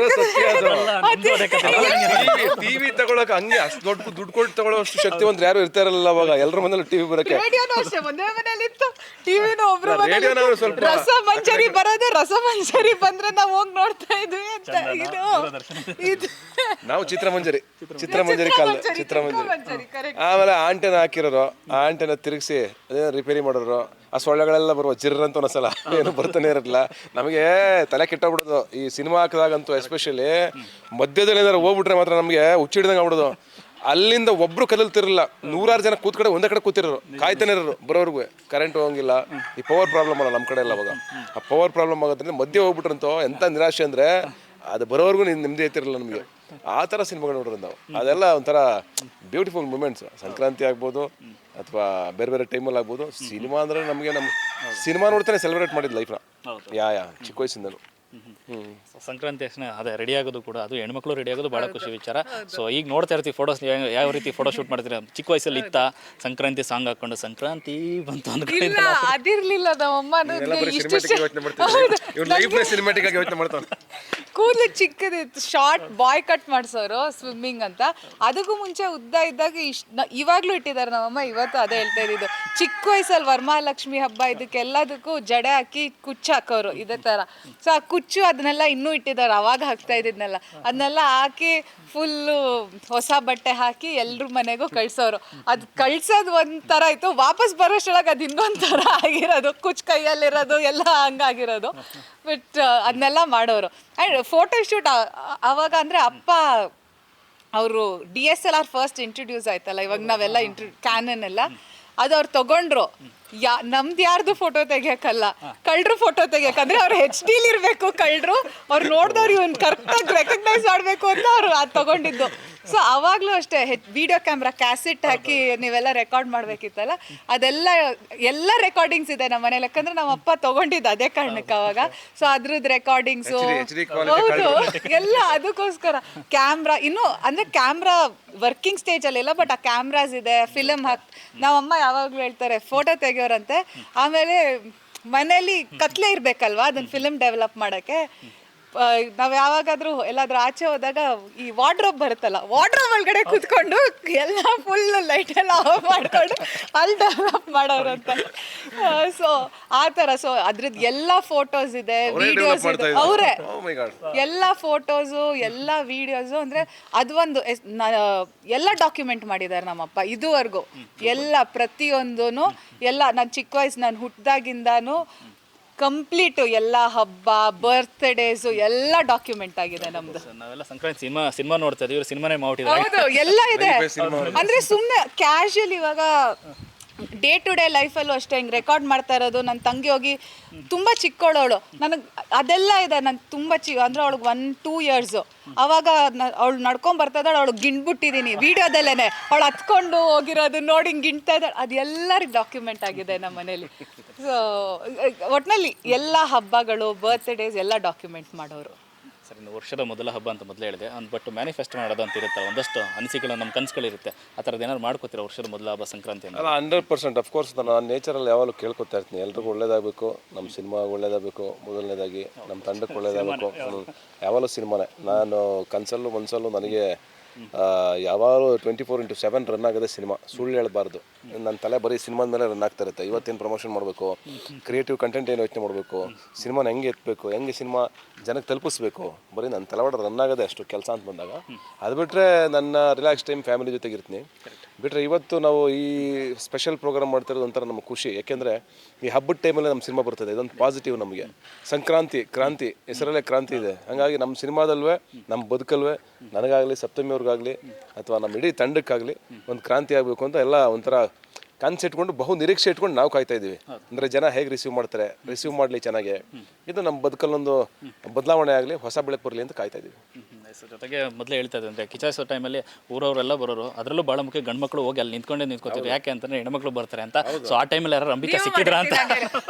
ಟಿವಿ ತಗೊಳಕ್ಕೆ ಹಂಗೆ ಅಷ್ಟು ದೊಡ್ಡ ದುಡ್ಡು ಕೊಟ್ಟು ತಗೊಳ್ಳೋಷ್ಟು ಶಕ್ತಿವಂತರು ಯಾರು ಇರ್ತಾರಲ್ಲ ಅವಾಗ. ಎಲ್ಲರ ಮನೇಲಿ ಟಿವಿ ಬರೋಕ್ಕೆ. ರೇಡಿಯೋನೂ ಅಷ್ಟೇ, ಒಂದೇ ಮನೇಲಿ ಇತ್ತು ಟಿವಿನೂ. ಒಬ್ರು ಸ್ವಲ್ಪ ರಸಮಂಜರಿ ಬರೋದೇ, ರಸಮಂಜರಿ ಬಂದ್ರೆ ನಾವು ಹೋಗಿ ನೋಡ್ತಾ ಇದ್ವಿ ಅಂತ. ಇದು ನಾವು ಚಿತ್ರಮಂಜರಿ ಕಾಲ, ಚಿತ್ರಮಂಜರಿ. ಆಮೇಲೆ ಆಂಟೆನ ಹಾಕಿರೋರು, ಆ ಆಂಟೆನ ತಿರುಗಿಸಿ ಅದೇ ರಿಪೇರಿ ಮಾಡೋರು. ಆ ಸೊಳ್ಳೆಗಳೆಲ್ಲ ಬರುವ ಜಿರ್ರ ಅಂತ ಒಂದ್ಸಲ ಏನು ಬರ್ತಾನೆ ಇರಲಿಲ್ಲ. ನಮಗೆ ತಲೆ ಕೆಟ್ಟೋಗ್ಬಿಡೋದು ಈ ಸಿನಿಮಾ ಹಾಕಿದಾಗಂತೂ. ಎಸ್ಪೆಷಲಿ ಮಧ್ಯದಲ್ಲಿ ಏನಾದ್ರು ಹೋಗ್ಬಿಟ್ರೆ ಮಾತ್ರ ನಮಗೆ ಹುಚ್ಚಿಡ್ದಂಗೆ ಆಗ್ಬಿಡೋದು. ಅಲ್ಲಿಂದ ಒಬ್ರು ಕದಲ್ತಿರಲಿಲ್ಲ, 100 ಜನ ಕೂತ್ಕಡೆ ಒಂದೇ ಕಡೆ ಕೂತಿರೋರು, ಕಾಯ್ತಾನೆ ಇರೋರು ಬರೋರ್ಗು. ಕರೆಂಟ್ ಹೋಗಂಗಿಲ್ಲ. ಈ ಪವರ್ ಪ್ರಾಬ್ಲಮ್ ಅಲ್ಲ ನಮ್ಮ ಕಡೆ ಎಲ್ಲ ಅವಾಗ. ಆ ಪವರ್ ಪ್ರಾಬ್ಲಮ್ ಆಗೋದ್ರಿಂದ ಮಧ್ಯೆ ಹೋಗ್ಬಿಟ್ರಂತೂ ಎಂಥ ನಿರಾಶೆ ಅಂದರೆ ಅದು ಬರೋವರೆಗೂ ನೆಮ್ಮದಿ ಐತಿರಲಿಲ್ಲ ನಮಗೆ. ಆ ಥರ ಸಿನಿಮಾಗಳು ನೋಡಿರೋದು ನಾವು. ಅದೆಲ್ಲ ಒಂಥರ ಬ್ಯೂಟಿಫುಲ್ ಮೂಮೆಂಟ್ಸ್. ಸಂಕ್ರಾಂತಿ ಆಗ್ಬೋದು ಅಥವಾ ಬೇರೆ ಬೇರೆ ಟೈಮಲ್ಲಿ ಆಗ್ಬೋದು. ಸಿನಿಮಾ ಅಂದರೆ ನಮಗೆ ಸಿನಿಮಾ ನೋಡ್ತಾನೆ ಸೆಲೆಬ್ರೇಟ್ ಮಾಡಿದ್ದು ಲೈಫ್ನ. ಚಿಕ್ಕ ವಯಸ್ಸಿಂದಲೂ. ಸಂಕ್ರಾಂತಿ ತಕ್ಷಣ ಅದೇ ರೆಡಿ ಆಗೋದು ಕೂಡ, ಅದು ಹೆಣ್ಮಕ್ಳು ರೆಡಿ ಆಗೋದು ಭಾಳ ಖುಷಿ ವಿಚಾರ. ಸೊ ಈಗ ನೋಡ್ತಾ ಇರ್ತೀವಿ ಫೋಟೋಸ್, ಯಾವ ರೀತಿ ಫೋಟೋ ಶೂಟ್ ಮಾಡ್ತೀರಾ? ಚಿಕ್ಕ ವಯಸ್ಸಲ್ಲಿ ಇತ್ತ ಸಂಕ್ರಾಂತಿ ಸಾಂಗ್ ಹಾಕೊಂಡು ಸಂಕ್ರಾಂತಿ ಬಂತು ಅಂದ್ಕೊಂಡಿಲ್ಲ? ಅದಿರ್ಲಿಲ್ಲ. ಕೂದಲು ಚಿಕ್ಕದಿತ್ತು, ಶಾರ್ಟ್ ಬಾಯ್ ಕಟ್ ಮಾಡ್ಸೋರು ಸ್ವಿಮ್ಮಿಂಗ್ ಅಂತ. ಅದಕ್ಕೂ ಮುಂಚೆ ಉದ್ದ ಇದ್ದಾಗ ಇವಾಗ್ಲೂ ಇಟ್ಟಿದ್ದಾರೆ ನಮ್ಮಮ್ಮ. ಇವತ್ತು ಅದೇ ಹೇಳ್ತಾ ಇದ್ದಿದ್ದು, ಚಿಕ್ಕ ವಯಸ್ಸಲ್ಲಿ ವರಮಹಾಲಕ್ಷ್ಮಿ ಹಬ್ಬ ಇದಕ್ಕೆಲ್ಲದಕ್ಕೂ ಜಡೆ ಹಾಕಿ ಕುಚ್ಚು ಹಾಕೋರು ಇದೇ ಥರ. ಸೊ ಆ ಕುಚ್ಚು ಅದನ್ನೆಲ್ಲ ಇನ್ನೂ ಇಟ್ಟಿದ್ದಾರೆ, ಅವಾಗ ಹಾಕ್ತಾ ಇದ್ದಿದ್ನೆಲ್ಲ. ಅದನ್ನೆಲ್ಲ ಹಾಕಿ ಫುಲ್ಲು ಹೊಸ ಬಟ್ಟೆ ಹಾಕಿ ಎಲ್ರ ಮನೆಗೂ ಕಳ್ಸೋರು. ಅದು ಕಳ್ಸೋದು ಒಂಥರ ಇತ್ತು, ವಾಪಸ್ ಬರೋಷ್ಟೊಳಗೆ ಅದು ಇನ್ನೊಂಥರ ಆಗಿರೋದು, ಕುಚ್ಚು ಕೈಯಲ್ಲಿರೋದು ಎಲ್ಲ ಹಂಗಾಗಿರೋದು. ಬಟ್ ಅದನ್ನೆಲ್ಲ ಮಾಡೋರು. ಆ್ಯಂಡ್ ಫೋಟೋಶೂಟ್ ಅವಾಗ ಅಂದರೆ ಅಪ್ಪ ಅವರು DSLR ಫಸ್ಟ್ ಇಂಟ್ರೊಡ್ಯೂಸ್ ಆಯ್ತಲ್ಲ, ಇವಾಗ ನಾವೆಲ್ಲ ಕ್ಯಾನನ್ ಎಲ್ಲ ಅದು ಅವ್ರು ತೊಗೊಂಡ್ರು. ನಮ್ದು ಯಾರ್ದು ಫೋಟೋ ತೆಗಿಯಕ್ಕಲ್ಲ, ಕಳ್ಳರು ಫೋಟೋ ತೆಗಿಯಕ್ಕಂದ್ರೆ ಅವ್ರು HD ಇರಬೇಕು. ಕಳ್ಳರು ಅವ್ರು ನೋಡಿದವ್ರು ಇವ್ನು ಕರೆಕ್ಟಾಗಿ ರೆಕಗ್ನೈಸ್ ಮಾಡಬೇಕು ಅಂತ ಅವ್ರು ಅದು ತೊಗೊಂಡಿದ್ದು. ಸೊ ಅವಾಗಲೂ ಅಷ್ಟೇ ವಿಡಿಯೋ ಕ್ಯಾಮ್ರಾ ಕ್ಯಾಸೆಟ್ ಹಾಕಿ ನೀವೆಲ್ಲ ರೆಕಾರ್ಡ್ ಮಾಡಬೇಕಿತ್ತಲ್ಲ, ಎಲ್ಲ ರೆಕಾರ್ಡಿಂಗ್ಸ್ ಇದೆ ನಮ್ಮ ಮನೇಲಿ. ಯಾಕಂದ್ರೆ ನಮ್ಮ ಅಪ್ಪ ತೊಗೊಂಡಿದ್ದು ಅದೇ ಕಾರಣಕ್ಕೆ ಅವಾಗ. ಸೊ ಅದ್ರದ್ದು ರೆಕಾರ್ಡಿಂಗ್ಸು ಹೌದು ಎಲ್ಲ ಅದಕ್ಕೋಸ್ಕರ. ಕ್ಯಾಮ್ರಾ ಇನ್ನೂ ಅಂದರೆ ಕ್ಯಾಮ್ರಾ ವರ್ಕಿಂಗ್ ಸ್ಟೇಜಲ್ಲಿಲ್ಲ, ಬಟ್ ಆ ಕ್ಯಾಮ್ರಾಸ್ ಇದೆ. ಫಿಲಮ್ ನಾವಮ್ಮ ಯಾವಾಗಲೂ ಹೇಳ್ತಾರೆ ಫೋಟೋ ತೆಗಿಯೋರಂತೆ. ಆಮೇಲೆ ಮನೇಲಿ ಕತ್ಲೆ ಇರಬೇಕಲ್ವಾ ಅದನ್ನ ಫಿಲಮ್ ಡೆವಲಪ್ ಮಾಡೋಕ್ಕೆ. ನಾವು ಯಾವಾಗಾದ್ರೂ ಎಲ್ಲಾದ್ರೂ ಆಚೆ ಹೋದಾಗ ಈ ವಾರ್ಡ್ರೋಬ್ ಬರುತ್ತಲ್ಲ, ವಾರ್ಡ್ರೋಬ್ ಒಳಗಡೆ ಕೂತ್ಕೊಂಡು ಎಲ್ಲ ಫುಲ್ ಲೈಟ್ ಎಲ್ಲ ಆಫ್ ಮಾಡ್ಕೊಂಡು ಅಲ್ಲಿ ಡೆವಲಪ್ ಮಾಡೋರಂತ. ಸೊ ಆ ಥರ. ಸೊ ಅದ್ರದ್ದು ಎಲ್ಲ ಫೋಟೋಸ್ ಇದೆ, ವಿಡಿಯೋಸ್ ಇದೆ, ಅವರೇ ಎಲ್ಲ ಫೋಟೋಸು ಎಲ್ಲ ವಿಡಿಯೋಸು. ಅಂದರೆ ಅದು ಒಂದು ಎಲ್ಲ ಡಾಕ್ಯುಮೆಂಟ್ ಮಾಡಿದ್ದಾರೆ ನಮ್ಮಪ್ಪ ಇದುವರೆಗೂ. ಎಲ್ಲ ಪ್ರತಿಯೊಂದೂ ಎಲ್ಲ ನಾನು ಚಿಕ್ಕ ವಯಸ್ಸು ನಾನು ಹುಟ್ಟಿದಾಗಿಂದಾನು ಕಂಪ್ಲೀಟು ಎಲ್ಲ ಹಬ್ಬ ಬರ್ತ್ಡೇಸು ಎಲ್ಲ ಡಾಕ್ಯುಮೆಂಟ್ ಆಗಿದೆ ನಮ್ದು. ನಾವೆಲ್ಲ ಸಂಕ್ರಾಂತಿ ಸಿನಿಮಾ ನೋಡ್ತಾ ಇದೀವಿ, ಇವ್ರು ಸಿನಿಮಾನೇ ಮಾಡ್ಬಿಟ್ಟಿದ್ದಾರೆ. ಹೌದು, ಎಲ್ಲ ಇದೆ. ಅಂದ್ರೆ ಸುಮ್ಮನೆ ಕ್ಯಾಶುಯಲ್ ಇವಾಗ ಡೇ ಟು ಡೇ ಲೈಫಲ್ಲೂ ಅಷ್ಟೇ ಹಿಂಗೆ ರೆಕಾರ್ಡ್ ಮಾಡ್ತಾ ಇರೋದು. ನನ್ನ ತಂಗಿ ಹೋಗಿ ತುಂಬ ಚಿಕ್ಕವಳವಳು, ನನಗೆ ಅದೆಲ್ಲ ಇದೆ. ನಾನು ತುಂಬ ಅಂದರೆ ಅವಳಿಗೆ 1-2 ಇಯರ್ಸು. ಅವಾಗ ಅವಳು ನಡ್ಕೊಂಡು ಬರ್ತಾ ಇದ್ದಾಳೆ, ಅವಳು ಗಿಂಡ್ಬಿಟ್ಟಿದ್ದೀನಿ ವೀಡಿಯೋದಲ್ಲೇ. ಅವಳು ಹತ್ಕೊಂಡು ಹೋಗಿರೋದು ನೋಡಿ ಹಿಂಗೆ ಗಿಂಡ್ತಾ ಇದ್ದಾಳೆ. ಅದೆಲ್ಲರಿಗೆ ಡಾಕ್ಯುಮೆಂಟ್ ಆಗಿದೆ ನಮ್ಮ ಮನೇಲಿ. ಸೊ ಒಟ್ಟಿನಲ್ಲಿ ಎಲ್ಲ ಹಬ್ಬಗಳು ಬರ್ತ್ಡೇಸ್ ಎಲ್ಲ ಡಾಕ್ಯುಮೆಂಟ್ ಮಾಡೋರು. ಸರ್, ಇನ್ನು ವರ್ಷದ ಮೊದಲ ಹಬ್ಬ ಅಂತ ಮೊದಲೇ ಹೇಳಿದೆ, ಬಟ್ ಮ್ಯಾನಿಫೆಸ್ಟ್ ಮಾಡೋದು ಅಂತ ಇರುತ್ತೆ, ಒಂದಷ್ಟು ಅನಿಸಿಕೆಗಳು ನಮ್ಮ ಕನಸುಗಳಿರುತ್ತೆ. ಆ ಥರದ್ದು ಏನಾದ್ರು ಮಾಡ್ಕೋತೀರಾ ವರ್ಷದ ಮೊದಲ ಹಬ್ಬ ಸಂಕ್ರಾಂತಿ ಅಂತ? ಅಲ್ಲ, 100% ಅಫ್ಕೋರ್ಸ್. ನಾನು ನೇಚರಲ್ಲಿ ಯಾವಾಗಲೂ ಕೇಳ್ಕೊತಾ ಇರ್ತೀನಿ, ಎಲ್ರಿಗೂ ಒಳ್ಳೇದಾಗಬೇಕು, ನಮ್ಮ ಸಿನಿಮಾ ಒಳ್ಳೇದಾಗಬೇಕು, ಮೊದಲನೇದಾಗಿ ನಮ್ಮ ತಂಡಕ್ಕೆ ಒಳ್ಳೇದಾಗಬೇಕು. ಯಾವಾಗಲೂ ಸಿನಿಮಾನೇ. ನಾನು ಕನಸಲ್ಲೂ ಮನಸ್ಸಲ್ಲೂ ನನಗೆ ಯಾವಾಗಲೂ 24/7 ರನ್ ಆಗೋದೇ ಸಿನಿಮಾ. ಸುಳ್ಳು ಹೇಳಬಾರ್ದು. ನನ್ನ ತಲೆ ಬರೀ ಸಿನಿಮಾದ ಮೇಲೆ ರನ್ ಆಗ್ತಾ ಇರುತ್ತೆ. ಇವತ್ತೇನು ಪ್ರಮೋಷನ್ ಮಾಡಬೇಕು, ಕ್ರಿಯೇಟಿವ್ ಕಂಟೆಂಟ್ ಏನು ಯೋಚನೆ ಮಾಡಬೇಕು, ಸಿನಿಮಾನ ಹೆಂಗೆ ಎತ್ತಬೇಕು, ಹೆಂಗೆ ಸಿನಿಮಾ ಜನಕ್ಕೆ ತಲುಪಿಸ್ಬೇಕು, ಬರೀ ನನ್ನ ತಲೆವಾಡ ರನ್ ಆಗೋದೇ ಅಷ್ಟು ಕೆಲಸ ಅಂತ ಬಂದಾಗ. ಅದು ಬಿಟ್ಟರೆ ನನ್ನ ರಿಲ್ಯಾಕ್ಸ್ ಟೈಮ್ ಫ್ಯಾಮಿಲಿ ಜೊತೆಗೆ ಇರ್ತೀನಿ. ಬಿಟ್ಟರೆ ಇವತ್ತು ನಾವು ಈ ಸ್ಪೆಷಲ್ ಪ್ರೋಗ್ರಾಮ್ ಮಾಡ್ತಿರೋದು ಒಂಥರ ನಮಗೆ ಖುಷಿ. ಯಾಕೆಂದರೆ ಈ ಹಬ್ಬದ ಟೈಮಲ್ಲಿ ನಮ್ಮ ಸಿನಿಮಾ ಬರ್ತದೆ, ಇದೊಂದು ಪಾಸಿಟಿವ್ ನಮಗೆ. ಸಂಕ್ರಾಂತಿ, ಕ್ರಾಂತಿ, ಹೆಸರಲ್ಲೇ ಕ್ರಾಂತಿ ಇದೆ. ಹಾಗಾಗಿ ನಮ್ಮ ಸಿನಿಮಾದಲ್ವೇ, ನಮ್ಮ ಬದುಕಲ್ವೇ, ನನಗಾಗಲಿ ಸಪ್ತಮಿಯವ್ರಿಗಾಗಲಿ ಅಥವಾ ನಮ್ಮ ಇಡೀ ತಂಡಕ್ಕಾಗಲಿ ಒಂದು ಕ್ರಾಂತಿ ಆಗಬೇಕು ಅಂತ ಎಲ್ಲ ಒಂಥರ ಕನಸು ಇಟ್ಕೊಂಡು, ಬಹು ನಿರೀಕ್ಷೆ ಇಟ್ಕೊಂಡು ನಾವು ಕಾಯ್ತಾ ಇದ್ದೀವಿ. ಅಂದರೆ ಜನ ಹೇಗೆ ರಿಸೀವ್ ಮಾಡ್ತಾರೆ, ರಿಸೀವ್ ಮಾಡಲಿ ಚೆನ್ನಾಗೆ, ಇದು ನಮ್ಮ ಬದುಕಲ್ಲೊಂದು ಬದಲಾವಣೆ ಆಗಲಿ, ಹೊಸ ಬೆಳಕು ಬರಲಿ ಅಂತ ಕಾಯ್ತಾ ಇದ್ದೀವಿ. ಜೊತೆಗೆ ಮೊದಲೇ ಹೇಳ್ತಾ ಇದ್ದೆ ಅಂದರೆ ಕಿಚಾಯಿಸೋ ಟೈಮಲ್ಲಿ ಊರವರೆಲ್ಲ ಬರೋರು, ಅದರಲ್ಲೂ ಭಾಳ ಮುಖ್ಯ ಗಂಡು ಮಕ್ಕಳು ಹೋಗಿ ಅಲ್ಲಿ ನಿಂತ್ಕೋತಿದ್ರು. ಯಾಕೆ ಅಂತಂದ್ರೆ ಹೆಣ್ಮಕ್ಳು ಬರ್ತಾರೆ ಅಂತ. ಸೊ ಆ ಟೈಮಲ್ಲಿ ಯಾರು ಅಂಬಿಕಾ ಸಿಕ್ಕಿದ್ರ ಅಂತ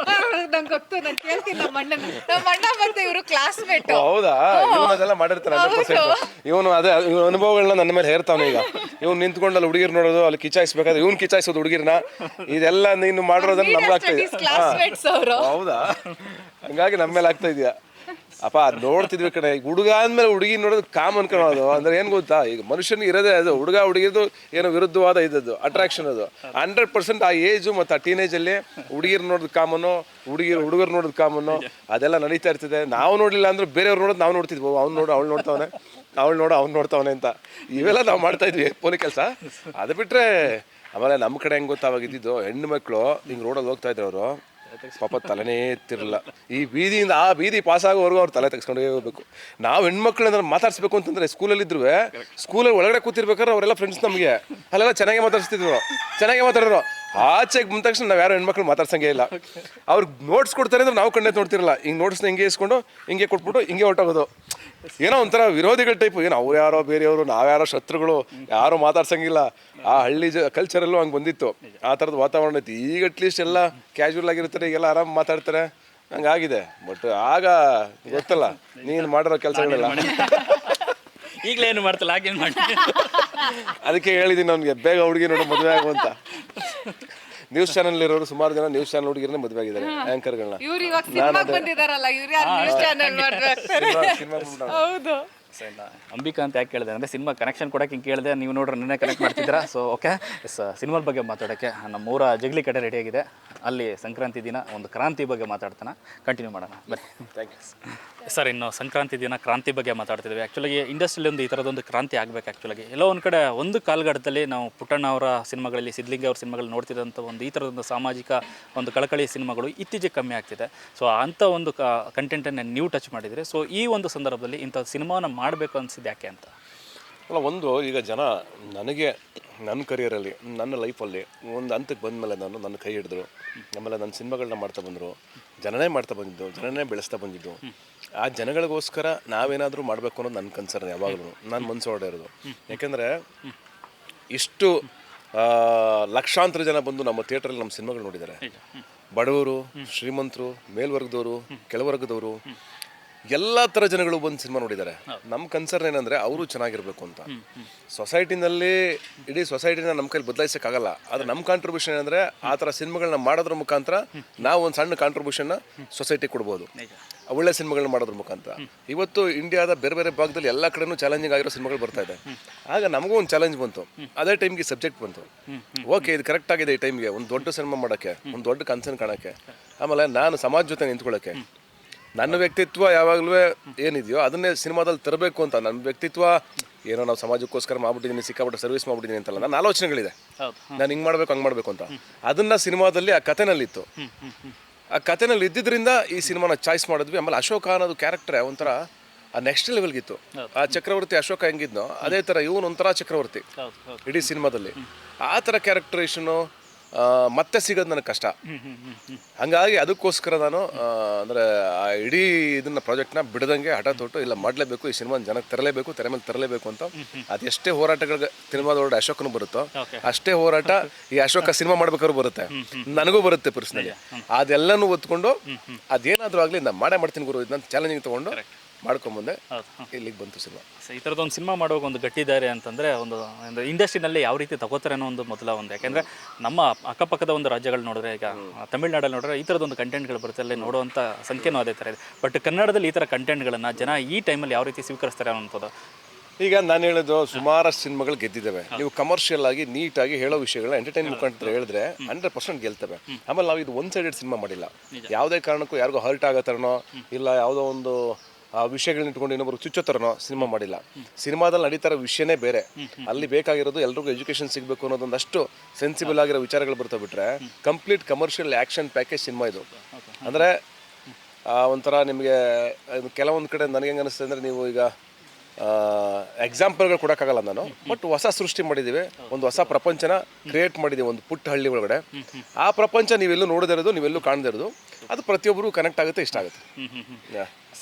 ನಂಗೆ ಗೊತ್ತು, ನಾನು ಕೇಳ್ತೀನಿ. ನಮ್ಮ ಅಣ್ಣ ಮತ್ತೆ ಇವರು ಕ್ಲಾಸ್ಮೇಟ್. ಹೌದಾ? ಇವನು ಅದೆಲ್ಲ ಮಾಡಿರ್ತಾನೆ 100%. ಇವನು ಅದೇ ಅನುಭವಗಳನ್ನ ನನ್ನ ಮೇಲೆ ಹೇರ್ತಾವನೆ. ಈಗ ಇವ್ನು ನಿಂತ್ಕೊಂಡು ಅಲ್ಲಿ ಹುಡುಗಿರ್ ನೋಡೋದು, ಅಲ್ಲಿ ಕಿಚಾಯಿಸ್ಬೇಕಾದ್ರೆ ಇವ್ನು ಕಿಚಾಯಿಸೋದು ಹುಡುಗಿರ್ನ, ಇದೆಲ್ಲ ನೀನು ಮಾಡಿರೋದನ್ನ ನಮ್ಗೆ ಆಗ್ತಾ ಇದೆ. ಹೌದಾ? ಹಂಗಾಗಿ ನಮ್ಮ ಮೇಲೆ ಆಗ್ತಾ ಇದೆಯಾ? ಅಪ್ಪ ಅದು ನೋಡ್ತಿದ್ವಿ ಕಡೆ. ಈಗ ಹುಡುಗ ಅಂದಮೇಲೆ ಹುಡುಗಿ ನೋಡೋದು ಕಾಮ್ ಅನ್ಕೊಳ್ಳೋದು. ಅಂದ್ರೆ ಏನು ಗೊತ್ತಾ, ಈಗ ಮನುಷ್ಯನಿಗೆ ಇರೋದೇ ಅದು, ಹುಡುಗಿದು ಏನೋ ವಿರುದ್ಧವಾದ ಇದ್ದದ್ದು ಅಟ್ರಾಕ್ಷನ್. ಅದು 100% ಆ ಏಜು ಮತ್ತು ಆ ಟೀನೇಜಲ್ಲಿ ಹುಡುಗಿರು ನೋಡೋದು ಕಾಮನ್ನು, ಹುಡುಗರು ನೋಡೋದು ಕಾಮನ್ನು, ಅದೆಲ್ಲ ನಡೀತಾ ಇರ್ತದೆ. ನಾವು ನೋಡಲಿಲ್ಲ ಅಂದ್ರೆ ಬೇರೆಯವ್ರು ನೋಡೋದು ನಾವು ನೋಡ್ತಿದ್ವಿ. ಅವ್ನು ನೋಡು ಅವ್ಳು ನೋಡ್ತಾವನೆ, ಅವ್ನು ನೋಡ್ತಾವನೆ ಅಂತ ಇವೆಲ್ಲ ನಾವು ಮಾಡ್ತಾ ಇದ್ವಿ ಪೋನಿ ಕೆಲಸ. ಅದು ಬಿಟ್ಟರೆ ಆಮೇಲೆ ನಮ್ಮ ಕಡೆ ಹೆಂಗೆ ಗೊತ್ತಾ, ಅವಾಗ ಇದ್ದಿದ್ದು ಹೆಣ್ಣು ಮಕ್ಕಳು ಹಿಂಗೆ ರೋಡಲ್ಲಿ ಹೋಗ್ತಾ ಇದ್ರು. ಅವರು ಪಾಪ ತಲೆನೇ ಎತ್ತಿರಲಿಲ್ಲ. ಈ ಬೀದಿಯಿಂದ ಆ ಬೀದಿ ಪಾಸ್ ಆಗೋವರೆಗೂ ಅವ್ರು ತಲೆ ತೆಗೆಸ್ಕೊಂಡೇ ಹೋಗ್ಬೇಕು. ನಾವು ಹೆಣ್ಮಕ್ಳನ್ನ ಮಾತಾಡ್ಸ್ಬೇಕು ಅಂತಂದ್ರೆ ಸ್ಕೂಲಲ್ಲಿದ್ರು, ಸ್ಕೂಲಲ್ಲಿ ಒಳಗಡೆ ಕೂತಿರ್ಬೇಕಾದ್ರೆ ಅವರೆಲ್ಲ ಫ್ರೆಂಡ್ಸ್ ನಮಗೆ ಅಲ್ಲೆಲ್ಲ ಚೆನ್ನಾಗಿ ಮಾತಾಡೋರು. ಆಚೆಗೆ ಬಂದ ತಕ್ಷಣ ನಾವು ಯಾರು ಹೆಣ್ಮಕ್ಳು ಮಾತಾಡ್ಸಂಗೇ ಇಲ್ಲ. ಅವ್ರಿಗೆ ನೋಟ್ಸ್ ಕೊಡ್ತಾರೆ ಅಂದ್ರೆ ನಾವು ಕಣ್ಣೆ ನೋಡ್ತಿರಲ್ಲ. ಹಿಂಗೆ ನೋಟ್ಸ್ನ ಹಿಂಗೆ ಇಸ್ಕೊಂಡು ಹಿಂಗೆ ಕೊಟ್ಬಿಟ್ಟು ಹಿಂಗೆ ಹೊಟ್ಟೋಗೋದು. ಏನೋ ಒಂಥರ ವಿರೋಧಿಗಳ ಟೈಪು. ಏನು ಅವ್ರು ಯಾರೋ ಬೇರೆಯವರು, ನಾವ್ಯಾರೋ ಶತ್ರುಗಳು, ಯಾರೋ ಮಾತಾಡ್ಸಂಗಿಲ್ಲ. ಆ ಹಳ್ಳಿ ಕಲ್ಚರಲ್ಲೂ ಹಂಗೆ ಬಂದಿತ್ತು. ಆ ಥರದ ವಾತಾವರಣ ಇತ್ತು. ಈಗ ಅಟ್ಲೀಸ್ಟ್ ಎಲ್ಲ ಕ್ಯಾಶುವಲ್ ಆಗಿರ್ತಾರೆ, ಈಗೆಲ್ಲ ಆರಾಮ್ ಮಾತಾಡ್ತಾರೆ. ಹಂಗಾಗಿದೆ. ಬಟ್ ಆಗ ಗೊತ್ತಲ್ಲ ನೀನು ಮಾಡಿರೋ ಕೆಲಸಗಳೆಲ್ಲ. ಈಗಲೇ ಏನು ಮಾಡ್ತಲ್ಲ, ಆಗೇನು ಮಾಡಿ. ಅದಕ್ಕೆ ಹೇಳಿದ್ದೀನಿ ಅವ್ನಿಗೆ, ಬೇಗ ಹುಡುಗಿ ನೋಡೋ ಮದುವೆ ಆಗುವಂತ. ನ್ಯೂಸ್ ಚಾನಲ್ ಇರೋರು ಸುಮಾರು ಜನ ನ್ಯೂಸ್ ಚಾನಲ್ ಹುಡುಗಿರನ್ನೇ ಮದುವೆ ಆಗಿದ್ದಾರೆ, ಆಂಕರ್ಗಳನ್ನ. ಹೌದು. ಅಂಬಿಕಾ ಅಂತ ಯಾಕೆ ಕೇಳಿದೆ ಅಂದರೆ ಸಿನಿಮಾ ಕನೆಕ್ಷನ್ ಕೊಡೋಕೆ ಹಿಂಗೆ ಕೇಳಿದೆ, ನೀವು ನೋಡ್ರೆ ನನ್ನೇ ಕನೆಕ್ಟ್ ಮಾಡ್ತಿದ್ದೀರಾ. ಸೊ ಓಕೆ, ಸಿನಿಮಾದ ಬಗ್ಗೆ ಮಾತಾಡೋಕ್ಕೆ ನಮ್ಮೂರ ಜಗಲಿ ಕಡೆ ರೆಡಿಯಾಗಿದೆ. ಅಲ್ಲಿ ಸಂಕ್ರಾಂತಿ ದಿನ ಒಂದು ಕ್ರಾಂತಿ ಬಗ್ಗೆ ಮಾತಾಡ್ತಾನೆ. ಕಂಟಿನ್ಯೂ ಮಾಡೋಣ ಬನ್ನಿ. Thank you sir. ಇನ್ನು ಸಂಕ್ರಾಂತಿ ದಿನ ಕ್ರಾಂತಿ ಬಗ್ಗೆ ಮಾತಾಡ್ತಿದ್ವಿ. ಆ್ಯಕ್ಚುಲಾಗಿ ಇಂಡಸ್ಟ್ರಿಯಲ್ಲಿ ಒಂದು ಈ ಥರದೊಂದು ಕ್ರಾಂತಿ ಆಗಬೇಕು. ಆ್ಯಕ್ಚುಲಾಗಿ ಎಲ್ಲೋ ಒಂದು ಕಡೆ ಒಂದು ಕಾಲಘಟ್ಟದಲ್ಲಿ ನಾವು ಪುಟ್ಟಣ್ಣ ಅವರ ಸಿನಿಮಾಗಳಲ್ಲಿ, ಸಿದ್ಲಿಂಗಿ ಅವ್ರ ಸಿನಿಮಾಗಳಲ್ಲಿ ನೋಡ್ತಿದ್ದಂಥ ಒಂದು ಈ ಥರದೊಂದು ಸಾಮಾಜಿಕ ಒಂದು ಕಳಕಳಿ ಸಿನಿಮಾಗಳು ಇತ್ತೀಚೆಗೆ ಕಮ್ಮಿ ಆಗ್ತಿದೆ. ಸೊ ಅಂಥ ಒಂದು ಕಂಟೆಂಟನ್ನು ನೀವು ಟಚ್ ಮಾಡಿದರೆ, ಸೊ ಈ ಒಂದು ಸಂದರ್ಭದಲ್ಲಿ ಇಂಥ ಸಿನಿಮಾನ ಮಾಡಬೇಕು ಅನಿಸಿದ್ದು ಯಾಕೆ ಅಂತ? ಅಲ್ಲ, ಒಂದು ಈಗ ಜನ ನನಗೆ ನನ್ನ ಕರಿಯರಲ್ಲಿ, ನನ್ನ ಲೈಫಲ್ಲಿ ಒಂದು ಹಂತಕ್ಕೆ ಬಂದಮೇಲೆ ನನ್ನ ಕೈ ಹಿಡಿದ್ರು. ಆಮೇಲೆ ನನ್ನ ಸಿನಿಮಾಗಳನ್ನ ಮಾಡ್ತಾ ಬಂದರು, ಜನನೇ ಮಾಡ್ತಾ ಬಂದಿದ್ದು, ಜನನೇ ಬೆಳೆಸ್ತಾ ಬಂದಿದ್ದು. ಆ ಜನಗಳಿಗೋಸ್ಕರ ನಾವೇನಾದರೂ ಮಾಡಬೇಕು ಅನ್ನೋದು ನನ್ನ ಕನ್ಸರ್ನ್ ಯಾವಾಗಲೂ. ನಾನು ಮನಸ್ಸು ಹೊಡೆಯೋದು. ಯಾಕೆಂದರೆ ಇಷ್ಟು ಲಕ್ಷಾಂತರ ಜನ ಬಂದು ನಮ್ಮ ಥಿಯೇಟ್ರಲ್ಲಿ ನಮ್ಮ ಸಿನಿಮಾಗಳು ನೋಡಿದ್ದಾರೆ. ಬಡವರು, ಶ್ರೀಮಂತರು, ಮೇಲ್ವರ್ಗದವರು, ಕೆಳವರ್ಗದವರು, ಎಲ್ಲ ಥರ ಜನಗಳು ಬಂದು ಸಿನಿಮಾ ನೋಡಿದ್ದಾರೆ. ನಮ್ಮ ಕನ್ಸರ್ನ್ ಏನಂದರೆ ಅವರು ಚೆನ್ನಾಗಿರ್ಬೇಕು ಅಂತ. ಸೊಸೈಟಿನಲ್ಲಿ ಇಡೀ ಸೊಸೈಟಿನ ನಮ್ಮ ಕೈಲಿ ಬದಲಾಯಿಸೋಕ್ಕಾಗಲ್ಲ. ಆದರೆ ನಮ್ಮ ಕಾಂಟ್ರಿಬ್ಯೂಷನ್ ಏನಂದರೆ ಆ ಥರ ಸಿನಿಮಾಗಳನ್ನ ಮಾಡೋದ್ರ ಮುಖಾಂತರ ನಾವು ಒಂದು ಸಣ್ಣ ಕಾಂಟ್ರಿಬ್ಯೂಷನ್ನ ಸೊಸೈಟಿಗೆ ಕೊಡ್ಬೋದು, ಒಳ್ಳೆ ಸಿನಿಮಾಗಳನ್ನ ಮಾಡೋದ್ರ ಮುಖಾಂತರ. ಇವತ್ತು ಇಂಡಿಯಾದ ಬೇರೆ ಬೇರೆ ಭಾಗದಲ್ಲಿ ಎಲ್ಲ ಕಡೆನೂ ಚಾಲೆಂಜಿಂಗ್ ಆಗಿರೋ ಸಿನಿಮಾಗಳು ಬರ್ತಾ ಇದೆ. ಆಗ ನಮಗೂ ಒಂದು ಚಾಲೆಂಜ್ ಬಂತು. ಅದೇ ಟೈಮ್ಗೆ ಸಬ್ಜೆಕ್ಟ್ ಬಂತು. ಓಕೆ, ಇದು ಕರೆಕ್ಟ್ ಆಗಿದೆ ಈ ಟೈಮ್ಗೆ ಒಂದು ದೊಡ್ಡ ಸಿನಿಮಾ ಮಾಡೋಕ್ಕೆ, ಒಂದು ದೊಡ್ಡ ಕನ್ಸರ್ನ್ ಕಾಣೋಕ್ಕೆ. ಆಮೇಲೆ ನಾನು ಸಮಾಜ ಜೊತೆ ನಿಂತ್ಕೊಳ್ಳೋಕ್ಕೆ, ನನ್ನ ವ್ಯಕ್ತಿತ್ವ ಯಾವಾಗಲೂ ಏನಿದೆಯೋ ಅದನ್ನೇ ಸಿನಿಮಾದಲ್ಲಿ ತರಬೇಕು ಅಂತ. ನನ್ನ ವ್ಯಕ್ತಿತ್ವ ಏನೋ ನಾವು ಸಮಾಜಕ್ಕೋಸ್ಕರ ಮಾಡ್ಬಿಟ್ಟಿದ್ದೀನಿ, ಸಿಕ್ಕಾಪಟ್ಟೆ ಸರ್ವಿಸ್ ಮಾಡ್ಬಿಟ್ಟಿದ್ದೀನಿ ಅಂತಲ್ಲ, ನನ್ನ ಆಲೋಚನೆಗಳಿದೆ. ನಾನು ಹಿಂಗೆ ಮಾಡಬೇಕು, ಹಂಗೆ ಮಾಡಬೇಕು ಅಂತ. ಅದನ್ನು ಸಿನಿಮಾದಲ್ಲಿ ಆ ಕಥೆನಲ್ಲಿತ್ತು. ಆ ಕಥೆನಲ್ಲಿ ಇದ್ದಿದ್ದರಿಂದ ಈ ಸಿನಿಮಾನ ಚಾಯ್ಸ್ ಮಾಡಿದ್ವಿ. ಆಮೇಲೆ ಅಶೋಕ ಅನ್ನೋದು ಕ್ಯಾರೆಕ್ಟರ್ ಒಂಥರ ಆ ನೆಕ್ಸ್ಟ್ ಲೆವೆಲ್ಗಿತ್ತು. ಆ ಚಕ್ರವರ್ತಿ ಅಶೋಕ ಹೆಂಗಿದ್ನೋ ಅದೇ ಥರ ಇವನು ಒಂಥರ ಚಕ್ರವರ್ತಿ ಇಡೀ ಸಿನಿಮಾದಲ್ಲಿ. ಆ ಥರ ಕ್ಯಾರೆಕ್ಟರೇಷನು ಮತ್ತೆ ಸಿಗೋದು ನನಗೆ ಕಷ್ಟ. ಹಂಗಾಗಿ ಅದಕ್ಕೋಸ್ಕರ ನಾನು ಅಂದರೆ ಆ ಇಡೀ ಇದನ್ನ ಪ್ರಾಜೆಕ್ಟ್ನ ಬಿಡದಂಗೆ ಹಠ ತೊಟ್ಟು ಇಲ್ಲ ಮಾಡಲೇಬೇಕು, ಈ ಸಿನಿಮಾ ಜನಕ್ಕೆ ತರಲೇಬೇಕು, ತೆರೆ ಮೇಲೆ ತರಲೇಬೇಕು ಅಂತ. ಅದೆಷ್ಟೇ ಹೋರಾಟಗಳಿಗೆ ಸಿನಿಮಾದೊಳಗೆ ಅಶೋಕನು ಬರುತ್ತೋ ಅಷ್ಟೇ ಹೋರಾಟ ಈ ಅಶೋಕ ಸಿನಿಮಾ ಮಾಡ್ಬೇಕಾದ್ರು ಬರುತ್ತೆ, ನನಗೂ ಬರುತ್ತೆ ಪರ್ಸ್ನಲಿ. ಅದೆಲ್ಲನೂ ಒತ್ಕೊಂಡು ಅದೇನಾದರೂ ಆಗಲಿ ನಾನು ಮಾಡೇ ಮಾಡ್ತೀನಿ ಗುರು ಇದನ್ನ ಚಾಲೆಂಜಿಂಗ್ ತೊಗೊಂಡು ಮಾಡ್ಕೊಂಬಂದೆ. ಇಲ್ಲಿಗೆ ಬಂತು ಸಿನಿಮಾ. ಈ ಥರದೊಂದು ಸಿನಿಮಾ ಮಾಡುವಾಗ ಒಂದು ಗಟ್ಟಿದ್ದಾರೆ ಅಂತಂದರೆ ಒಂದು ಇಂಡಸ್ಟ್ರಿನಲ್ಲಿ ಯಾವ ರೀತಿ ತಗೋತಾರೆ ಅನ್ನೋ ಒಂದು ಮೊದಲ ಒಂದು, ಯಾಕೆಂದರೆ ನಮ್ಮ ಅಕ್ಕಪಕ್ಕದ ಒಂದು ರಾಜ್ಯಗಳು ನೋಡಿದ್ರೆ, ಈಗ ತಮಿಳ್ನಾಡಲ್ಲಿ ನೋಡಿದ್ರೆ ಈ ಥರದೊಂದು ಕಂಟೆಂಟ್ಗಳು ಬರುತ್ತೆ, ಅಲ್ಲಿ ನೋಡುವಂಥ ಸಂಖ್ಯೆನೂ ಅದೇ ಥರ ಇದೆ. ಬಟ್ ಕನ್ನಡದಲ್ಲಿ ಈ ಥರ ಕಂಟೆಂಟ್ಗಳನ್ನು ಜನ ಈ ಟೈಮಲ್ಲಿ ಯಾವ ರೀತಿ ಸ್ವೀಕರಿಸ್ತಾರೆ ಅನ್ನೋಂಥದ್ದು. ಈಗ ನಾನು ಹೇಳೋದು ಸುಮಾರಷ್ಟು ಸಿನಿಮಾಗಳು ಗೆದ್ದಿದ್ದಾವೆ. ನೀವು ಕಮರ್ಷಿಯಲ್ ಆಗಿ ನೀಟಾಗಿ ಹೇಳೋ ವಿಷಯಗಳನ್ನ ಎಂಟರ್ಟೈನ್ ಮುಖಾಂತರ ಹೇಳಿದ್ರೆ 100% ಗೆಲ್ತವೆ. ಆಮೇಲೆ ನಾವು ಇದು ಒನ್ ಸೈಡೆಡ್ ಸಿನಿಮಾ ಮಾಡಿಲ್ಲ. ಯಾವುದೇ ಕಾರಣಕ್ಕೂ ಯಾರಿಗೂ ಹರ್ಟ್ ಆಗೋ ಥರನೋ ಇಲ್ಲ ಯಾವುದೋ ಒಂದು ಆ ವಿಷಯಗಳನ್ನ ಇಟ್ಕೊಂಡು ಇನ್ನೊಬ್ರು ಚುಚ್ಚೋ ಥರನೋ ಸಿನಿಮಾ ಮಾಡಿಲ್ಲ. ಸಿನಿಮಾದಲ್ಲಿ ನಡೀತಾರೋ ವಿಷಯನೇ ಬೇರೆ. ಅಲ್ಲಿ ಬೇಕಾಗಿರೋದು ಎಲ್ರಿಗೂ ಎಜುಕೇಷನ್ ಸಿಗಬೇಕು ಅನ್ನೋದೊಂದಷ್ಟು ಸೆನ್ಸಿಬಲ್ ಆಗಿರೋ ವಿಚಾರಗಳು ಬರ್ತಾ ಬಿಟ್ರೆ complete commercial action package cinema ಇದು. ಅಂದರೆ ಒಂಥರ ನಿಮಗೆ ಕೆಲವೊಂದು ಕಡೆ ನನಗೆ ಹೆಂಗೆ ಅನಿಸ್ತದೆ ಅಂದರೆ, ನೀವು ಈಗ ಎಕ್ಸಾಂಪಲ್ಗಳು ಕೊಡೋಕ್ಕಾಗಲ್ಲ ನಾನು, ಬಟ್ ಹೊಸ ಸೃಷ್ಟಿ ಮಾಡಿದ್ದೀವಿ, ಒಂದು ಹೊಸ ಪ್ರಪಂಚನ ಕ್ರಿಯೇಟ್ ಮಾಡಿದ್ದೀವಿ ಒಂದು ಪುಟ್ಟ ಹಳ್ಳಿ ಒಳಗಡೆ. ಆ ಪ್ರಪಂಚ ನೀವೆಲ್ಲೂ ನೋಡದಿರೋದು, ನೀವೆಲ್ಲೂ ಕಾಣದಿರೋದು, ಅದು ಪ್ರತಿಯೊಬ್ಬರು ಕನೆಕ್ಟ್ ಆಗುತ್ತೆ, ಇಷ್ಟ ಆಗುತ್ತೆ.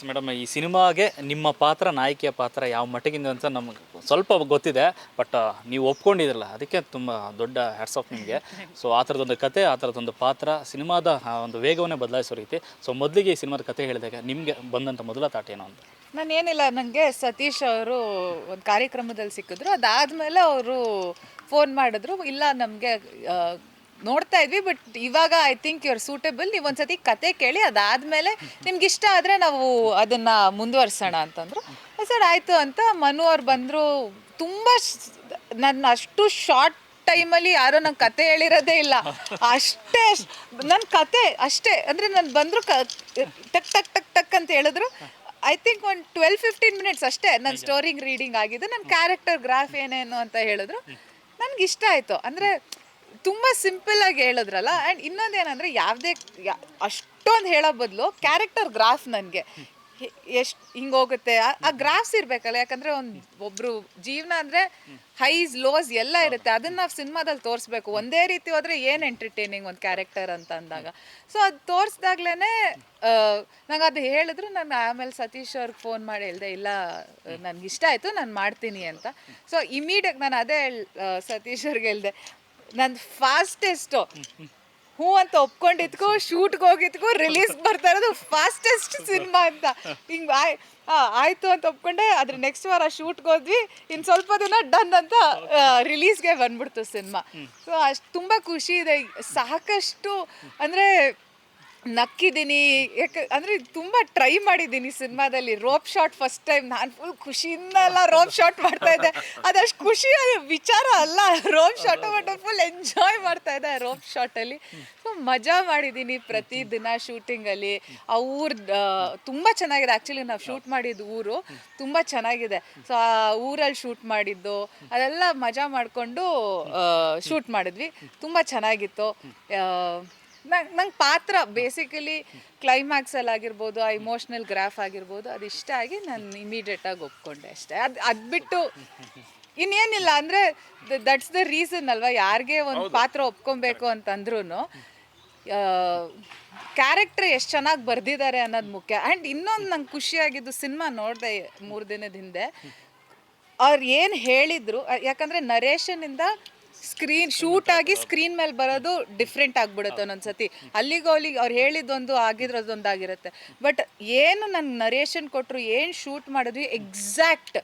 ಮೇಡಮ್, ಈ ಸಿನಿಮಾಗೆ ನಿಮ್ಮ ಪಾತ್ರ, ನಾಯಕಿಯ ಪಾತ್ರ ಯಾವ ಮಟ್ಟಿಗಿಂದ ಅಂತ ನಮಗೆ ಸ್ವಲ್ಪ ಗೊತ್ತಿದೆ, ಬಟ್ ನೀವು ಒಪ್ಕೊಂಡಿದ್ರಲ್ಲ ಅದಕ್ಕೆ ತುಂಬ ದೊಡ್ಡ ಹ್ಯಾಟ್ಸ್ ಆಫ್ ನಿಮಗೆ. ಸೊ ಆ ಥರದೊಂದು ಕತೆ, ಆ ಥರದೊಂದು ಪಾತ್ರ ಸಿನಿಮಾದ ಒಂದು ವೇಗವನ್ನೇ ಬದಲಾಯಿಸೋ ರೀತಿ. ಸೊ ಮೊದಲಿಗೆ ಈ ಸಿನಿಮಾದ ಕತೆ ಹೇಳಿದಾಗ ನಿಮಗೆ ಬಂದಂಥ ಮೊದಲ ಥಾಟ್ ಏನು ಅಂತ? ನಾನೇನಿಲ್ಲ, ನನಗೆ ಸತೀಶ್ ಅವರು ಒಂದು ಕಾರ್ಯಕ್ರಮದಲ್ಲಿ ಸಿಕ್ಕಿದ್ರು. ಅದಾದಮೇಲೆ ಅವರು ಫೋನ್ ಮಾಡಿದ್ರು, ಇಲ್ಲ ನಮಗೆ ನೋಡ್ತಾ ಇದ್ವಿ, ಬಟ್ ಇವಾಗ I think you are suitable, ನೀವು ಒಂದ್ಸತಿ ಕತೆ ಕೇಳಿ ಅದಾದಮೇಲೆ ನಿಮ್ಗೆ ಇಷ್ಟ ಆದರೆ ನಾವು ಅದನ್ನು ಮುಂದುವರ್ಸೋಣ ಅಂತಂದರು. ಸರ್ ಆಯಿತು ಅಂತ ಮನು ಅವ್ರು ಬಂದರು. ತುಂಬ ನನ್ನ ಅಷ್ಟು ಶಾರ್ಟ್ ಟೈಮಲ್ಲಿ ಯಾರೋ ನಂಗೆ ಕತೆ ಹೇಳಿರೋದೇ ಇಲ್ಲ. ಅಷ್ಟೇ ನನ್ನ ಕತೆ ಅಷ್ಟೇ, ಅಂದರೆ ನಾನು ಬಂದರು ಟಕ್ ಟಕ್ ಟಕ್ ಟಕ್ ಅಂತ ಹೇಳಿದ್ರು. ಐ ಥಿಂಕ್ ಒಂದು 12-15 ಮಿನಿಟ್ಸ್ ಅಷ್ಟೇ ನನ್ನ ಸ್ಟೋರಿಂಗ್ ರೀಡಿಂಗ್ ಆಗಿದೆ. ನನ್ನ ಕ್ಯಾರೆಕ್ಟರ್ ಗ್ರಾಫ್ ಏನೇನು ಅಂತ ಹೇಳಿದ್ರು, ನನಗೆ ಇಷ್ಟ ಆಯಿತು. ಅಂದರೆ ತುಂಬ ಸಿಂಪಲ್ಲಾಗಿ ಹೇಳಿದ್ರಲ್ಲ. ಆ್ಯಂಡ್ ಇನ್ನೊಂದೇನೆಂದರೆ, ಯಾವುದೇ ಅಷ್ಟೊಂದು ಹೇಳೋ ಬದಲು ಕ್ಯಾರೆಕ್ಟರ್ ಗ್ರಾಫ್ ನನಗೆ ಎಷ್ಟು ಹಿಂಗೆ ಹೋಗುತ್ತೆ ಆ ಗ್ರಾಫ್ಸ್ ಇರಬೇಕಲ್ಲ. ಯಾಕಂದರೆ ಒಬ್ಬರು ಜೀವನ ಅಂದರೆ ಹೈಸ್ ಲೋಸ್ ಎಲ್ಲ ಇರುತ್ತೆ, ಅದನ್ನು ನಾವು ಸಿನಿಮಾದಲ್ಲಿ ತೋರಿಸ್ಬೇಕು. ಒಂದೇ ರೀತಿ ಹೋದರೆ ಏನು ಎಂಟರ್ಟೈನಿಂಗ್ ಒಂದು ಕ್ಯಾರೆಕ್ಟರ್ ಅಂತ ಅಂದಾಗ. ಸೊ ಅದು ತೋರಿಸ್ದಾಗ್ಲೇ ನಂಗೆ ಅದು ಹೇಳಿದ್ರು. ನಾನು ಆಮೇಲೆ ಸತೀಶ್ ಅವ್ರಿಗೆ ಫೋನ್ ಮಾಡಿ ಹೇಳಿದೆ, ಇಲ್ಲ ನನಗೆ ಇಷ್ಟ ಆಯಿತು, ನಾನು ಮಾಡ್ತೀನಿ ಅಂತ. ಸೊ ಇಮಿಡಿಯೇಟ್ ನಾನು ಅದೇ ಸತೀಶ್ ಅವ್ರಿಗೆ ಹೇಳಿದೆ, ನನ್ನ ಫಾಸ್ಟೆಸ್ಟು ಹ್ಞೂ ಅಂತ ಒಪ್ಕೊಂಡಿದ್ಕೋ, ಶೂಟ್ಗೆ ಹೋಗಿದ್ಕೋ, ರಿಲೀಸ್ಗೆ ಬರ್ತಾ ಇರೋದು ಫಾಸ್ಟೆಸ್ಟ್ ಸಿನಿಮಾ ಅಂತ. ಹಿಂಗೆ ಆಯಿತು ಅಂತ ಒಪ್ಕೊಂಡೆ. ಅದ್ರ ನೆಕ್ಸ್ಟ್ ವಾರ ಶೂಟ್ಗೆ ಹೋದ್ವಿ, ಇನ್ನು ಸ್ವಲ್ಪ ದಿನ ಡನ್ ಅಂತ ರಿಲೀಸ್ಗೆ ಬಂದ್ಬಿಡ್ತು ಸಿನಿಮಾ. ಸೊ ಅಷ್ಟು ತುಂಬ ಖುಷಿ ಇದೆ. ಸಾಕಷ್ಟು ಅಂದರೆ ನಕ್ಕಿದ್ದೀನಿ, ಯಾಕೆ ಅಂದರೆ ತುಂಬ ಟ್ರೈ ಮಾಡಿದ್ದೀನಿ ಸಿನಿಮಾದಲ್ಲಿ. ರೋಪ್ ಶಾಟ್ ಫಸ್ಟ್ ಟೈಮ್ ನಾನು ಫುಲ್ ಖುಷಿಯಿಂದೆಲ್ಲ ರೋಪ್ ಶಾಟ್ ಮಾಡ್ತಾಯಿದ್ದೆ. ಅದಷ್ಟು ಖುಷಿ ವಿಚಾರ ಅಲ್ಲ rope shot, but full enjoy ಮಾಡ್ತಾಯಿದ್ದೆ ರೋಪ್ ಶಾಟಲ್ಲಿ. ಸೊ ಮಜಾ ಮಾಡಿದ್ದೀನಿ ಪ್ರತಿದಿನ ಶೂಟಿಂಗಲ್ಲಿ. ಆ ಊರು ತುಂಬ ಚೆನ್ನಾಗಿದೆ. ಆ್ಯಕ್ಚುಲಿ ನಾವು ಶೂಟ್ ಮಾಡಿದ್ದು ಊರು ತುಂಬ ಚೆನ್ನಾಗಿದೆ. ಸೊ ಆ ಊರಲ್ಲಿ ಶೂಟ್ ಮಾಡಿದ್ದು ಅದೆಲ್ಲ ಮಜಾ ಮಾಡಿಕೊಂಡು ಶೂಟ್ ಮಾಡಿದ್ವಿ. ತುಂಬ ಚೆನ್ನಾಗಿತ್ತು. ನಂಗೆ ಪಾತ್ರ ಬೇಸಿಕಲಿ ಕ್ಲೈಮ್ಯಾಕ್ಸಲ್ಲಿ ಆಗಿರ್ಬೋದು, ಆ ಇಮೋಷ್ನಲ್ ಗ್ರಾಫ್ ಆಗಿರ್ಬೋದು, ಅದು ಇಷ್ಟ ಆಗಿ ನಾನು ಇಮಿಡಿಯೇಟಾಗಿ ಒಪ್ಕೊಂಡೆ ಅಷ್ಟೇ. ಅದು ಬಿಟ್ಟು ಇನ್ನೇನಿಲ್ಲ. ಅಂದರೆ ದಟ್ಸ್ ದ ರೀಸನ್ ಅಲ್ವಾ, ಯಾರಿಗೆ ಒಂದು ಪಾತ್ರ ಒಪ್ಕೊಬೇಕು ಅಂತಂದ್ರೂ ಕ್ಯಾರೆಕ್ಟರ್ ಎಷ್ಟು ಚೆನ್ನಾಗಿ ಬರೆದಿದ್ದಾರೆ ಅನ್ನೋದು ಮುಖ್ಯ. ಆ್ಯಂಡ್ ಇನ್ನೊಂದು ನಂಗೆ ಖುಷಿಯಾಗಿದ್ದು, ಸಿನಿಮಾ ನೋಡಿದೆ 3 ದಿನದ ಹಿಂದೆ, ಅವ್ರು ಏನು ಹೇಳಿದರು, ಯಾಕಂದರೆ ನರೇಷನಿಂದ ಶೂಟ್ ಆಗಿ ಸ್ಕ್ರೀನ್ ಮೇಲೆ ಬರೋದು ಡಿಫ್ರೆಂಟ್ ಆಗಿಬಿಡುತ್ತೆ ಒಂದೊಂದ್ಸತಿ. ಅಲ್ಲಿಗೂ ಅವ್ರು ಹೇಳಿದ್ದೊಂದು ಆಗಿರೋದೊಂದು ಆಗಿರುತ್ತೆ. ಬಟ್ ಏನು ನನ್ನ ನರೇಷನ್ ಕೊಟ್ಟರು, ಏನು ಶೂಟ್ ಮಾಡಿದ್ವಿ ಎಕ್ಸಾಕ್ಟ್.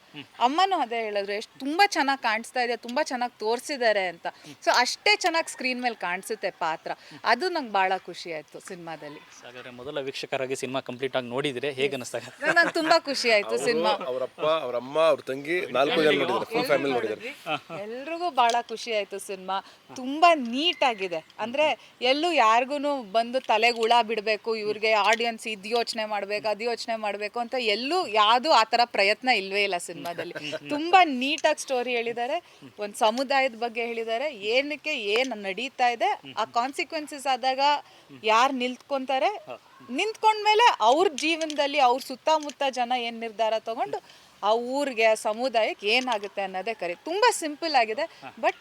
ಅಮ್ಮನೂ ಅದೇ ಹೇಳಿದ್ರು, ಎಷ್ಟು ತುಂಬ ಚೆನ್ನಾಗಿ ಕಾಣಿಸ್ತಾ ಇದೆ, ತುಂಬ ಚೆನ್ನಾಗಿ ತೋರಿಸಿದ್ದಾರೆ ಅಂತ. ಸೊ ಅಷ್ಟೇ ಚೆನ್ನಾಗಿ ಸ್ಕ್ರೀನ್ ಮೇಲೆ ಕಾಣಿಸುತ್ತೆ ಪಾತ್ರ. ಅದು ನಂಗೆ ಭಾಳ ಖುಷಿ ಆಯಿತು ಸಿನಿಮಾದಲ್ಲಿ. ಹಾಗಾದರೆ ಮೊದಲ ವೀಕ್ಷಕರಾಗಿ ಸಿನಿಮಾ ಕಂಪ್ಲೀಟ್ ಆಗಿ ನೋಡಿದರೆ ಹೇಗೆ ಅನಿಸ್ತಾ? ನಂಗೆ ತುಂಬ ಖುಷಿ ಆಯಿತು ಸಿನಿಮಾ. ಅವರಪ್ಪ, ಅವರಮ್ಮ, ಅವ್ರ ತಂಗಿ 4 ಜನ ನೋಡಿದ್ದಾರೆ, ಫುಲ್ ಫ್ಯಾಮಿಲಿ ನೋಡಿದ್ದಾರೆ. ಎಲ್ರಿಗೂ ಭಾಳ ಖುಷಿ ಆಯಿತು. ಆಯ್ತು ಸಿನಿಮಾ. ತುಂಬಾ ನೀಟ್ ಆಗಿದೆ, ಅಂದ್ರೆ ಎಲ್ಲೂ ಯಾರಿಗೂ ಬಂದು ತಲೆಗೆ ಹುಳ ಬಿಡಬೇಕು, ಇವ್ರಿಗೆ ಆಡಿಯನ್ಸ್ ಇದು ಯೋಚನೆ ಮಾಡ್ಬೇಕು ಅದು ಯೋಚನೆ ಮಾಡ್ಬೇಕು ಅಂತ ಎಲ್ಲೂ ಯಾವುದು ಆ ಥರ ಪ್ರಯತ್ನ ಇಲ್ವೇ ಇಲ್ಲ ಸಿನಿಮಾದಲ್ಲಿ. ತುಂಬಾ ನೀಟಾಗಿ ಸ್ಟೋರಿ ಹೇಳಿದ್ದಾರೆ, ಒಂದು ಸಮುದಾಯದ ಬಗ್ಗೆ ಹೇಳಿದ್ದಾರೆ, ಏನಕ್ಕೆ ಏನು ನಡೀತಾ ಇದೆ, ಆ ಕಾನ್ಸಿಕ್ವೆನ್ಸಸ್ ಆದಾಗ ಯಾರು ನಿಂತ್ಕೊಂತಾರೆ, ನಿಂತ್ಕೊಂಡ್ಮೇಲೆ ಅವ್ರ ಜೀವನದಲ್ಲಿ ಅವ್ರ ಸುತ್ತಮುತ್ತ ಜನ ಏನು ನಿರ್ಧಾರ ತಗೊಂಡು ಆ ಊರಿಗೆ ಆ ಸಮುದಾಯಕ್ಕೆ ಏನಾಗುತ್ತೆ ಅನ್ನೋದೇ ಕರೆ. ತುಂಬ ಸಿಂಪಲ್ ಆಗಿದೆ, ಬಟ್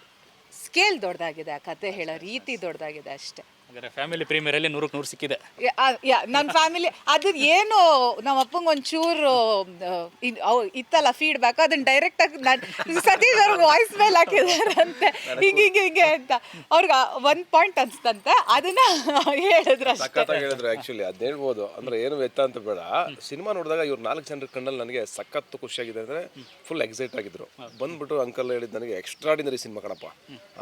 ಸ್ಕೇಲ್ ದೊಡ್ಡದಾಗಿದೆ, ಆ ಕತೆ ಹೇಳೋ ರೀತಿ ದೊಡ್ಡದಾಗಿದೆ ಅಷ್ಟೇ. ಹಾಗಾದ್ರೆ ಫ್ಯಾಮಿಲಿ ಪ್ರೀಮಿಯರಲ್ಲಿ 100ಕ್ಕೆ 100 ಸಿಕ್ಕಿದೆ. ನನ್ನ ಫ್ಯಾಮಿಲಿ ಅದು ಏನು ನಮ್ಮ ಅಪ್ಪಂಗೆ ಒಂಚೂರು ಇತ್ತಲ್ಲ ಫೀಡ್ಬ್ಯಾಕ್, ಅದನ್ನ ಡೈರೆಕ್ಟಾಗಿ ಸತೀಶ್ ಅವ್ರಿಗೆ ವಾಯ್ಸ್ ಮೇಲೆ ಹಾಕಿದ್ದಾರೆ ಅಂತೆ, ಹೀಗೆ ಅಂತ ಅವ್ರಿಗೆ ಒಂದು ಪಾಯಿಂಟ್ ಅನ್ಸ್ತಂತೆ, ಅದನ್ನ ಹೇಳಿದ್ರು ಅಷ್ಟೇ. ಸಖತ್ತಾಗಿ ಹೇಳಿದ್ರು ಆ್ಯಕ್ಚುಲಿ, ಅದು ಹೇಳ್ಬೋದು. ಅಂದರೆ ಏನು ವ್ಯರ್ಥ ಅಂತ ಬೇಡ, ಸಿನಿಮಾ ನೋಡಿದಾಗ ಇವ್ರು 4 ಜನರ ಕಣ್ಣಲ್ಲಿ ನನಗೆ ಸಖತ್ತು ಖುಷಿಯಾಗಿದೆ. ಅಂದರೆ ಫುಲ್ ಎಕ್ಸೈಟ್ ಆಗಿದ್ರು. ಬಂದ್ಬಿಟ್ಟು ಅಂಕಲ್ ಹೇಳಿದ್ದು ನನಗೆ ಎಕ್ಸ್ಟ್ರಾಡಿನರಿ ಸಿನಿಮಾ ಕಣಪ್ಪ,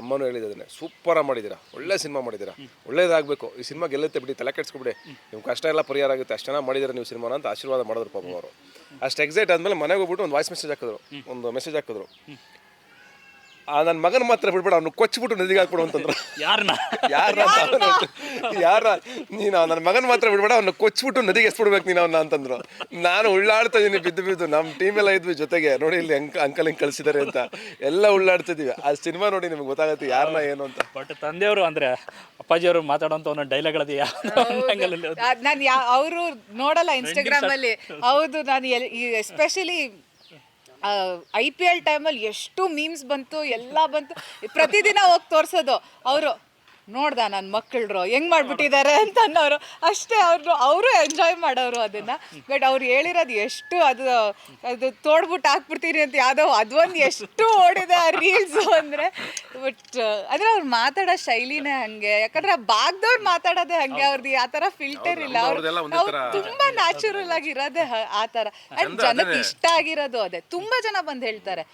ಅಮ್ಮನೂ ಹೇಳಿದ್ದಾನೆ, ಸೂಪರಾಗಿ ಮಾಡಿದ್ದೀರಾ, ಒಳ್ಳೆ ಸಿನಿಮಾ ಮಾಡಿದ್ದೀರಾ, ಒಳ್ಳೇದಾಗಬೇಕು, ಈ ಸಿನಿಮಾ ಗೆಲ್ಲುತ್ತೆ ಬಿಡಿ, ತಲೆ ಕೆಡ್ಸ್ಕೊಬಿಡಿ, ನಿಮ್ಮ ಕಷ್ಟ ಎಲ್ಲ ಪರಿಹಾರ ಆಗುತ್ತೆ, ಅಷ್ಟು ಚೆನ್ನಾಗಿ ಮಾಡಿದ್ದಾರೆ ನೀವು ಸಿನಿಮಾನ ಅಂತ ಆಶೀರ್ವಾದ ಮಾಡಿದ್ರು ಪಾಪ ಅವರು. ಅಷ್ಟು ಎಕ್ಸೈಟ್ ಆದಮೇಲೆ ಮನೆಗೆ ಹೋಗ್ಬಿಟ್ಟು ಒಂದು ವಾಯ್ಸ್ ಮೆಸೇಜ್ ಹಾಕಿದ್ರು, ಒಂದು ಮೆಸೇಜ್ ಹಾಕಿದ್ರು, ನನ್ನ ಮಗನ ಮಾತ್ರ ಬಿಡ್ಬೇಡ, ಅವ್ನು ಕೊಚ್ಚಿಬಿಟ್ಟು ನದಿಗೆ ಹಾಕ್ಬಿಡು ಅಂತಂದ್ರು. ಯಾರ ನೀನು ನನ್ನ ಮಗನ ಮಾತ್ರ ಬಿಡ್ಬೇಡ, ಅವ್ನು ಕೊಚ್ಚಿಬಿಟ್ಟು ನದಿಗೆ ಎಸ್ಬಿಡ್ಬೇಕು ನೀನು ಅವನ್ನ ಅಂತಂದ್ರು. ನಾನು ಉಳ್ಳಾಡ್ತಾ ಇದೀನಿ ಬಿದ್ದು, ನಮ್ಮ ಟೀಮೆಲ್ಲ ಇದ್ವಿ ಜೊತೆಗೆ, ನೋಡಿ ಇಲ್ಲಿ ಅಂಕಲ್ ಹಿಂಗೆ ಕಳಿಸಿದ್ದಾರೆ ಅಂತ ಎಲ್ಲ ಉಳ್ಳಾಡ್ತಿದ್ವಿ. ಆ ಸಿನಿಮಾ ನೋಡಿ ನಿಮ್ಗೆ ಗೊತ್ತಾಗುತ್ತೆ ಯಾರನ್ನ ಏನು ಅಂತ. ಬಟ್ ತಂದೆಯವರು ಅಂದ್ರೆ ಅಪ್ಪಾಜಿಯವರು ಮಾತಾಡೋಂಥ ಒಂದು ಡೈಲಾಗ್ಗಳದ್ದು ನಾನು ಅವರು ನೋಡಲ್ಲ ಇನ್ಸ್ಟಾಗ್ರಾಮ್ ಅಲ್ಲಿ. ಹೌದು, ನಾನು ಎಸ್ಪೆಷಲಿ IPL ಟೈಮಲ್ಲಿ ಎಷ್ಟು ಮೀಮ್ಸ್ ಬಂತು, ಎಲ್ಲ ಬಂತು, ಪ್ರತಿದಿನ ಹೋಗಿ ತೋರಿಸೋದು. ಅವರು ನೋಡ್ದ ನನ್ನ ಮಕ್ಕಳು ಹೆಂಗ್ ಮಾಡ್ಬಿಟ್ಟಿದ್ದಾರೆ ಅಂತ ಅನ್ನೋರು ಅಷ್ಟೇ. ಅವರು ಎಂಜಾಯ್ ಮಾಡೋರು ಅದನ್ನ. ಬಟ್ ಅವ್ರು ಹೇಳಿರೋದು ಎಷ್ಟು ಅದು ತೋಡ್ಬಿಟ್ಟು ಹಾಕ್ಬಿಡ್ತೀನಿ ಅಂತ ಯಾವುದೋ ಅದೊಂದು ಎಷ್ಟು ಓಡಿದೆ ಆ ರೀಲ್ಸು ಅಂದರೆ. ಬಟ್ ಅಂದರೆ ಅವ್ರು ಮಾತಾಡೋ ಶೈಲಿನೇ ಹಂಗೆ, ಯಾಕಂದ್ರೆ ಭಾಗದವ್ರು ಮಾತಾಡೋದೇ ಹಂಗೆ, ಅವ್ರದ್ದು ಆ ಥರ ಫಿಲ್ಟರ್ ಇಲ್ಲ, ಅವ್ರು ತುಂಬಾ ನ್ಯಾಚುರಲ್ ಆಗಿರೋದೇ ಆ ಥರ. ಆ್ಯಂಡ್ ಜನಕ್ಕೆ ಇಷ್ಟ ಆಗಿರೋದು ಅದೇ. ತುಂಬ ಜನ ಬಂದು ಹೇಳ್ತಾರೆ,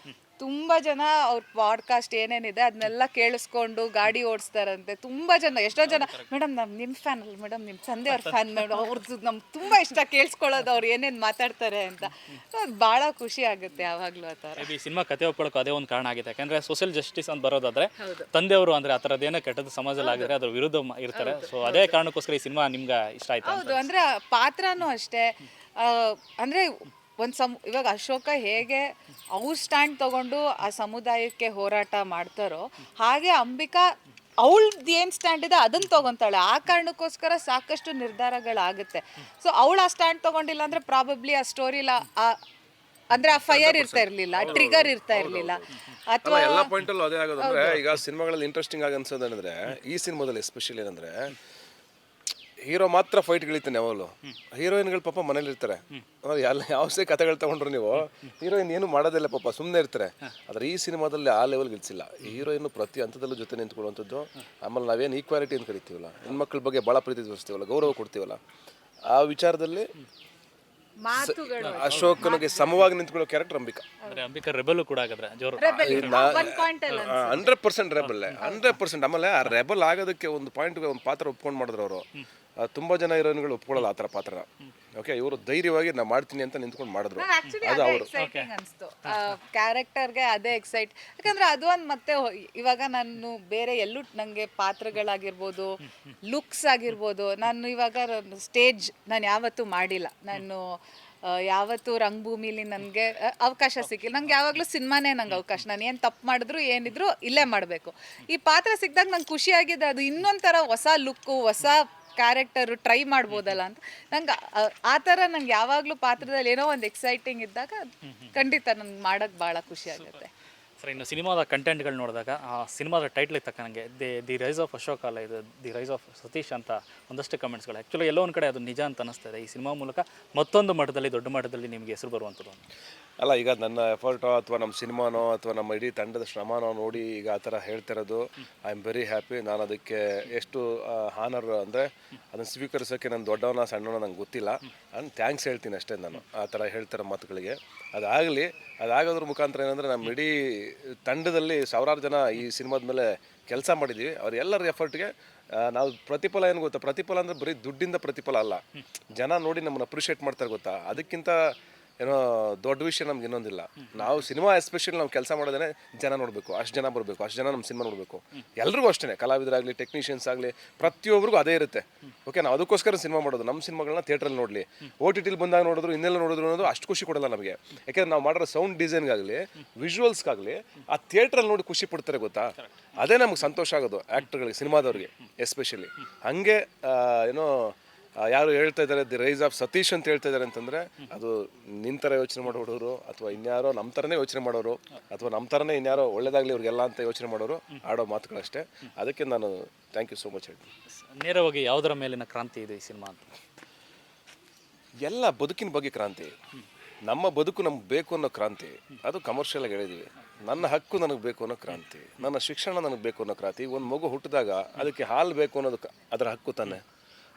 ತುಂಬ ಜನ ಅವ್ರ ಪಾಡ್ಕಾಸ್ಟ್ ಏನೇನಿದೆ ಅದನ್ನೆಲ್ಲ ಕೇಳಿಸ್ಕೊಂಡು ಗಾಡಿ ಓಡಿಸ್ತಾರಂತೆ. ತುಂಬ ಜನ, ಎಷ್ಟೋ ಜನ ಮೇಡಮ್ ನಿಮ್ಮ ಫ್ಯಾನ್ ಅಲ್ಲ ಮೇಡಮ್, ನಿಮ್ಮ ತಂದೆ ಅವ್ರ ಫ್ಯಾನ್ ಮೇಡಮ್, ಅವ್ರದ್ದು ನಮ್ಗೆ ತುಂಬ ಇಷ್ಟ ಕೇಳಿಸ್ಕೊಳ್ಳೋದು, ಅವ್ರು ಏನೇನು ಮಾತಾಡ್ತಾರೆ ಅಂತ. ಅದು ಭಾಳ ಖುಷಿ ಆಗುತ್ತೆ ಯಾವಾಗಲೂ ಆ ಥರ. ಈ ಸಿನಿಮಾ ಕತೆ ಒಪ್ಕೊಳ್ಳೋಕೆ ಅದೇ ಒಂದು ಕಾರಣ ಆಗಿದೆ. ಯಾಕಂದರೆ ಸೋಷಿಯಲ್ ಜಸ್ಟಿಸ್ ಅಂತ ಬರೋದಾದ್ರೆ ತಂದೆಯವರು ಅಂದರೆ ಆ ಥರದ್ದೇನೋ ಕೆಟ್ಟದ್ದು ಸಮಾಜದಲ್ಲಿ ಆಗಿದ್ರೆ ಅದ್ರ ವಿರುದ್ಧ ಇರ್ತಾರೆ. ಸೊ ಅದೇ ಕಾರಣಕ್ಕೋಸ್ಕರ ಈ ಸಿನಿಮಾ ನಿಮ್ಗೆ ಇಷ್ಟ ಆಯ್ತು. ಹೌದು, ಅಂದರೆ ಪಾತ್ರನೂ ಅಷ್ಟೇ. ಅಂದರೆ ಇವಾಗ ಅಶೋಕ ಹೇಗೆ ಅವ್ರ ಸ್ಟ್ಯಾಂಡ್ ತಗೊಂಡು ಆ ಸಮುದಾಯಕ್ಕೆ ಹೋರಾಟ ಮಾಡ್ತಾರೋ, ಹಾಗೆ ಅಂಬಿಕಾ ಅವಳದ್ದು ಏನು ಸ್ಟ್ಯಾಂಡ್ ಇದೆ ಅದನ್ನು ತೊಗೊತಾಳೆ. ಆ ಕಾರಣಕ್ಕೋಸ್ಕರ ಸಾಕಷ್ಟು ನಿರ್ಧಾರಗಳಾಗುತ್ತೆ. ಸೊ ಅವಳು ಆ ಸ್ಟ್ಯಾಂಡ್ ತೊಗೊಂಡಿಲ್ಲ ಅಂದರೆ ಪ್ರಾಬಬ್ಲಿ ಆ ಸ್ಟೋರಿಲ ಅಂದ್ರೆ ಆ ಫೈರ್ ಇರ್ತಾ ಇರಲಿಲ್ಲ, ಟ್ರಿಗರ್ ಇರ್ತಾ ಇರಲಿಲ್ಲ. ಅಥವಾ ಎಲ್ಲ ಪಾಯಿಂಟಲ್ಲೂ ಅದೇ ಆಗೋದಂದ್ರೆ, ಈಗ ಸಿನಿಮಾಗಳಲ್ಲಿ ಇಂಟ್ರೆಸ್ಟಿಂಗ್ ಆಗಿ ಅನ್ಸೋದಂದ್ರೆ, ಈ ಸಿನಿಮಾದಲ್ಲಿ ಎಸ್ಪೆಷಲಿ ಏನಂದ್ರೆ ಹೀರೋ ಮಾತ್ರ ಫೈಟ್ಗಳಿತಾನೆ, ಯಾವಾಗಲೂ ಹೀರೋಯಿನ್ಗಳು ಪಾಪ ಮನೇಲಿ ಇರ್ತಾರೆ. ಅಂದ್ರೆ ಯಾವುದೇ ಕಥೆಗಳು ತಗೊಂಡ್ರು ನೀವು, ಹೀರೋಯಿನ್ ಏನು ಮಾಡೋದಿಲ್ಲ ಪಾಪ, ಸುಮ್ಮನೆ ಇರ್ತಾರೆ. ಆದರೆ ಈ ಸಿನಿಮಾದಲ್ಲಿ ಆ ಲೆವೆಲ್ಗೆ ಇಳಿಸಿಲ್ಲ. ಹೀರೋಯಿನ್ ಪ್ರತಿ ಹಂತದಲ್ಲೂ ಜೊತೆ ನಿಂತ್ಕೊಳ್ಳುವಂಥದ್ದು. ಆಮೇಲೆ ನಾವೇನು ಈಕ್ವಾಲಿಟಿ ಅಂತ ಕರಿತೀವಲ್ಲ, ಹೆಣ್ಮಕ್ಳ ಬಗ್ಗೆ ಭಾಳ ಪ್ರೀತಿ ತೋರಿಸ್ತೀವಲ್ಲ, ಗೌರವ ಕೊಡ್ತೀವಲ್ಲ, ಆ ವಿಚಾರದಲ್ಲಿ ಮಾತುಗಳು ಅಶೋಕನಿಗೆ ಸಮವಾಗಿ ನಿಂತ್ಕೊಳ್ಳೋ ಕ್ಯಾರೆಕ್ಟರ್ ಅಂಬಿಕಾ. ಅಂದರೆ ಅಂಬಿಕಾ ರೆಬಲ್ ಕೂಡ ಆಗಿದ್ರೆ ಜೋರು 100% ರೆಬಲ್, 100%. ಆಮೇಲೆ ಆ ರೆಬಲ್ ಆಗೋದಕ್ಕೆ ಒಂದು ಪಾಯಿಂಟ್ಗೆ ಒಂದು ಪಾತ್ರ ಒಪ್ಕೊಂಡು ಮಾಡಿದ್ರು ಅವರು. ತುಂಬ ಜನ ಹೀರೋಯಿನ್ಗಳು ಒಪ್ಕೊಳ್ಳಲ್ಲ ಆ ಥರ ಪಾತ್ರನ. ಓಕೆ, ಇವರು ಧೈರ್ಯವಾಗಿ ನಾ ಮಾಡ್ತೀನಿ ಅಂತ ನಿಂತ್ಕೊಂಡು ಮಾಡಿದ್ರು. ಅದು ಅವರು ಎಕ್ಸೈಟಿಂಗ್ ಅನಿಸ್ತು ಕ್ಯಾರೆಕ್ಟರ್ಗೆ, ಅದೇ ಎಕ್ಸೈಟ್. ಯಾಕಂದ್ರೆ ಅದು ಒಂದು ಮತ್ತೆ ಇವಾಗ ನಾನು ಬೇರೆ ಎಲ್ಲೂ ನನಗೆ ಪಾತ್ರಗಳಾಗಿರ್ಬೋದು, ಲುಕ್ಸ್ ಆಗಿರ್ಬೋದು, ನಾನು ಇವಾಗ ಸ್ಟೇಜ್ ನಾನು ಯಾವತ್ತೂ ಮಾಡಿಲ್ಲ. ನಾನು ಯಾವತ್ತೂ ರಂಗಭೂಮಿಲಿ ನನಗೆ ಅವಕಾಶ ಸಿಕ್ಕಿಲ್ಲ. ನಂಗೆ ಯಾವಾಗಲೂ ಸಿನಿಮಾನೇ ನಂಗೆ ಅವಕಾಶ. ನಾನು ಏನು ತಪ್ಪು ಮಾಡಿದ್ರು ಏನಿದ್ರು ಇಲ್ಲೇ ಮಾಡಬೇಕು. ಈ ಪಾತ್ರ ಸಿಕ್ಕಿದಾಗ ನಂಗೆ ಖುಷಿಯಾಗಿದೆ. ಅದು ಇನ್ನೊಂಥರ ಹೊಸ ಲುಕ್ಕು, ಹೊಸ ಕ್ಯಾರೆಕ್ಟರು ಟ್ರೈ ಮಾಡ್ಬೋದಲ್ಲ ಅಂತ ನಂಗೆ ಆ ಥರ ನಂಗೆ ಯಾವಾಗಲೂ ಪಾತ್ರದಲ್ಲಿ ಏನೋ ಒಂದು ಎಕ್ಸೈಟಿಂಗ್ ಇದ್ದಾಗ ಖಂಡಿತ ನಂಗೆ ಮಾಡೋಕ್ಕೆ ಭಾಳ ಖುಷಿ ಆಗುತ್ತೆ. ಸರ್, ಇನ್ನು ಸಿನಿಮಾದ ಕಂಟೆಂಟ್ಗಳು ನೋಡಿದಾಗ ಆ ಸಿನಿಮಾದ ಟೈಟ್ಲಿಗೆ ತಕ್ಕಂಗೆ ದಿ ರೈಸ್ ಆಫ್ ಅಶೋಕ್ ಅಲ್ಲ, ಇದು ದಿ ರೈಸ್ ಆಫ್ ಸತೀಶ್ ಅಂತ ಒಂದಷ್ಟು ಕಮೆಂಟ್ಸ್ಗಳು. ಆ್ಯಕ್ಚುಲಿ ಎಲ್ಲೋ ಒಂದು ಕಡೆ ಅದು ನಿಜ ಅಂತ ಅನ್ನಿಸ್ತಾ ಇದೆ. ಈ ಸಿನಿಮಾ ಮೂಲಕ ಮತ್ತೊಂದು ಮಟ್ಟದಲ್ಲಿ, ದೊಡ್ಡ ಮಟ್ಟದಲ್ಲಿ ನಿಮಗೆ ಹೆಸರು ಬರುವಂಥದ್ದು ಅಲ್ಲ. ಈಗ ನನ್ನ ಎಫರ್ಟೋ ಅಥವಾ ನಮ್ಮ ಸಿನಿಮಾನೋ ಅಥವಾ ನಮ್ಮ ಇಡೀ ತಂಡದ ಶ್ರಮನೋ ನೋಡಿ ಈಗ ಆ ಥರ ಹೇಳ್ತಿರೋದು, ಐ ಆಮ್ ವೆರಿ ಹ್ಯಾಪಿ. ನಾನು ಅದಕ್ಕೆ ಎಷ್ಟು ಹಾನರ್ ಅಂದರೆ ಅದನ್ನು ಸ್ವೀಕರಿಸೋಕ್ಕೆ ನಾನು ದೊಡ್ಡವನ ಸಣ್ಣವನ ನಂಗೆ ಗೊತ್ತಿಲ್ಲ. ನಾನು ಥ್ಯಾಂಕ್ಸ್ ಹೇಳ್ತೀನಿ ಅಷ್ಟೇ. ನಾನು ಆ ಥರ ಹೇಳ್ತಿರೋ ಮಾತುಗಳಿಗೆ ಅದಾಗಲಿ. ಅದಾಗೋದ್ರ ಮುಖಾಂತರ ಏನಂದರೆ ನಮ್ಮ ಇಡೀ ತಂಡದಲ್ಲಿ ಸಾವಿರಾರು ಜನ ಈ ಸಿನಿಮಾದ ಮೇಲೆ ಕೆಲಸ ಮಾಡಿದ್ದೀವಿ. ಅವರೆಲ್ಲರ ಎಫರ್ಟ್ಗೆ ನಾವು ಪ್ರತಿಫಲ ಏನು ಗೊತ್ತಾ, ಪ್ರತಿಫಲ ಅಂದರೆ ಬರೀ ದುಡ್ಡಿಂದ ಪ್ರತಿಫಲ ಅಲ್ಲ, ಜನ ನೋಡಿ ನಮ್ಮನ್ನು ಅಪ್ರಿಷಿಯೇಟ್ ಮಾಡ್ತಾರೆ ಗೊತ್ತಾ. ಅದಕ್ಕಿಂತ ಏನೋ ದೊಡ್ಡ ವಿಷಯ ನಮ್ಗೆ ಇನ್ನೊಂದಿಲ್ಲ. ನಾವು ಸಿನಿಮಾ ಎಸ್ಪೆಷಲಿ ನಾವು ಕೆಲಸ ಮಾಡೋದೇ ಜನ ನೋಡಬೇಕು, ಅಷ್ಟು ಜನ ಬರಬೇಕು, ಅಷ್ಟು ಜನ ನಮ್ಮ ಸಿನಿಮಾ ನೋಡಬೇಕು. ಎಲ್ರಿಗೂ ಅಷ್ಟೇ, ಕಲಾವಿದರಾಗಲಿ ಟೆಕ್ನಿಷಿಯನ್ಸ್ ಆಗಲಿ ಪ್ರತಿಯೊಬ್ಬರಿಗೂ ಅದೇ ಇರುತ್ತೆ. ಓಕೆ, ನಾವು ಅದಕ್ಕೋಸ್ಕರ ಸಿನಿಮಾ ಮಾಡೋದು, ನಮ್ಮ ಸಿನಿಮಾಗಳನ್ನ ಥಿಯೇಟ್ರಲ್ಲಿ ನೋಡಲಿ. OTT ಬಂದಾಗ ನೋಡಿದ್ರು ಇನ್ನೆಲ್ಲ ನೋಡಿದ್ರು ಅನ್ನೋದು ಅಷ್ಟು ಖುಷಿ ಕೊಡಲ್ಲ ನಮಗೆ. ಯಾಕೆಂದ್ರೆ ನಾವು ಮಾಡಿರೋ ಸೌಂಡ್ ಡಿಸೈನ್ಗಾಗಲಿ ವಿಜುವಲ್ಸ್ಗಾಗಲಿ ಆ ಥಿಯೇಟ್ರಲ್ಲಿ ನೋಡಿ ಖುಷಿ ಪಡ್ತಾರೆ ಗೊತ್ತಾ, ಅದೇ ನಮ್ಗೆ ಸಂತೋಷ ಆಗೋದು ಆ್ಯಕ್ಟರ್ಗಳಿಗೆ, ಸಿನಿಮಾದವ್ರಿಗೆ ಎಸ್ಪೆಷಲಿ. ಹಾಗೆ ಏನೋ ಯಾರು ಹೇಳ್ತಾ ಇದ್ದಾರೆ ದಿ ರೈಸ್ ಆಫ್ ಸತೀಶ್ ಅಂತ ಹೇಳ್ತಾ ಇದ್ದಾರೆ ಅಂತಂದರೆ, ಅದು ನಿನ್ನ ಥರ ಯೋಚನೆ ಮಾಡೋ ಹುಡುಗರು ಅಥವಾ ಇನ್ಯಾರೋ ನಮ್ಮ ಥರನೇ ಯೋಚನೆ ಮಾಡೋರು ಅಥವಾ ನಮ್ಮ ಥರನೇ ಇನ್ಯಾರೋ ಒಳ್ಳೇದಾಗಲಿ ಇವ್ರಿಗೆಲ್ಲ ಅಂತ ಯೋಚನೆ ಮಾಡೋರು ಆಡೋ ಮಾತುಗಳಷ್ಟೇ. ಅದಕ್ಕೆ ನಾನು ಥ್ಯಾಂಕ್ ಯು ಸೋ ಮಚ್ ಹೇಳ್ತೀನಿ. ನೇರವಾಗಿ ಯಾವುದರ ಮೇಲಿನ ಕ್ರಾಂತಿ ಇದೆ ಈ ಸಿನಿಮಾ ಅಂತ? ಎಲ್ಲ ಬದುಕಿನ ಬಗ್ಗೆ ಕ್ರಾಂತಿ. ನಮ್ಮ ಬದುಕು ನಮ್ಗೆ ಬೇಕು ಅನ್ನೋ ಕ್ರಾಂತಿ, ಅದು ಕಮರ್ಷಿಯಲಾಗಿ ಹೇಳಿದ್ದೀವಿ. ನನ್ನ ಹಕ್ಕು ನನಗೆ ಬೇಕು ಅನ್ನೋ ಕ್ರಾಂತಿ, ನನ್ನ ಶಿಕ್ಷಣ ನನಗೆ ಬೇಕು ಅನ್ನೋ ಕ್ರಾಂತಿ. ಒಂದು ಮಗು ಹುಟ್ಟಿದಾಗ ಅದಕ್ಕೆ ಹಾಲು ಬೇಕು ಅನ್ನೋದು ಅದರ ಹಕ್ಕು ತಾನೆ,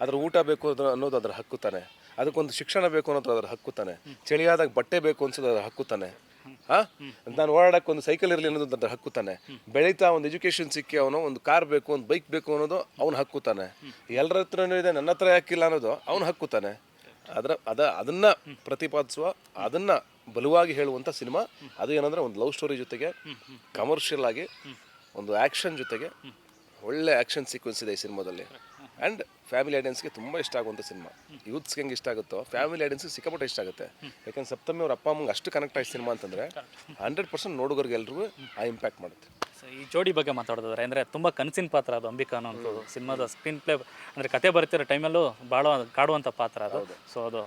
ಅದರ ಊಟ ಬೇಕು ಅನ್ನೋದು ಅದರ ಹಕ್ಕು ತಾನೆ, ಅದಕ್ಕೊಂದು ಶಿಕ್ಷಣ ಬೇಕು ಅನ್ನೋದು ಅದರ ಹಕ್ಕು ತಾನೆ, ಚಳಿಯಾದಾಗ ಬಟ್ಟೆ ಬೇಕು ಅನ್ಸೋದು ಅದರ ಹಕ್ಕು ತಾನೆ. ನಾನು ಓಡಾಡಕ್ಕೆ ಒಂದು ಸೈಕಲ್ ಇರಲಿ ಅನ್ನೋದು ಅದರ ಹಕ್ಕು ತಾನೆ. ಬೆಳೀತಾ ಒಂದು ಎಜುಕೇಷನ್ ಸಿಕ್ಕಿ ಅವನು ಒಂದು ಕಾರ್ ಬೇಕು, ಒಂದು ಬೈಕ್ ಬೇಕು ಅನ್ನೋದು ಅವನ ಹಕ್ಕು ತಾನೆ. ಎಲ್ಲರ ಹತ್ರನೂ ಇದೆ, ನನ್ನ ಹತ್ರ ಯಾಕಿಲ್ಲ ಅನ್ನೋದು ಅವನ ಹಕ್ಕು ತಾನೆ. ಅದನ್ನ ಪ್ರತಿಪಾದಿಸುವ, ಅದನ್ನ ಬಲವಾಗಿ ಹೇಳುವಂಥ ಸಿನಿಮಾ ಅದು. ಏನಂದ್ರೆ ಒಂದು ಲವ್ ಸ್ಟೋರಿ ಜೊತೆಗೆ ಕಮರ್ಷಿಯಲ್ ಆಗಿ ಒಂದು ಆ್ಯಕ್ಷನ್ ಜೊತೆಗೆ ಒಳ್ಳೆ ಆ್ಯಕ್ಷನ್ ಸೀಕ್ವೆನ್ಸ್ ಇದೆ ಈ ಸಿನಿಮಾದಲ್ಲಿ. ಆ್ಯಂಡ್ ಫ್ಯಾಮಿಲಿ ಆಡಿಯನ್ಸ್ಗೆ ತುಂಬ ಇಷ್ಟ ಆಗುವಂಥ ಸಿನಿಮಾ. ಯೂತ್ಸ್ಗೆ ಹೆಂಗೆ ಇಷ್ಟ ಆಗುತ್ತೋ ಫ್ಯಾಮಿಲಿ ಆಡಿಯನ್ಸ್ಗೆ ಸಿಕ್ಕಾಪಟ್ಟೆ ಇಷ್ಟ ಆಗುತ್ತೆ. ಯಾಕಂದ್ರೆ ಸಪ್ತಮಿ ಅವ್ರ ಅಪ್ಪ ಅಮ್ಮಂಗೆ ಅಷ್ಟು ಕನೆಕ್ಟ್ ಆಗಿ ಸಿನಿಮಾ ಅಂತಂದರೆ 100% ನೋಡುಗರಿಗೆ ಎಲ್ರಿಗೂ ಆ ಇಂಪ್ಯಾಕ್ಟ್ ಮಾಡುತ್ತೆ. ಈ ಜೋಡಿ ಬಗ್ಗೆ ಮಾತಾಡೋದಾದ್ರೆ ಅಂದರೆ ತುಂಬ ಕನಸಿನ ಪಾತ್ರ ಅದು ಅಂಬಿಕಾ ಅನ್ನೋಂಥದ್ದು. ಸಿನಿಮಾದ ಸ್ಕ್ರೀನ್ ಪ್ಲೇ ಅಂದರೆ ಕತೆ ಬರೀತಿರೋ ಟೈಮಲ್ಲೂ ಭಾಳ ಕಾಡುವಂಥ ಪಾತ್ರ ಅದು. ಸೊ ಅದು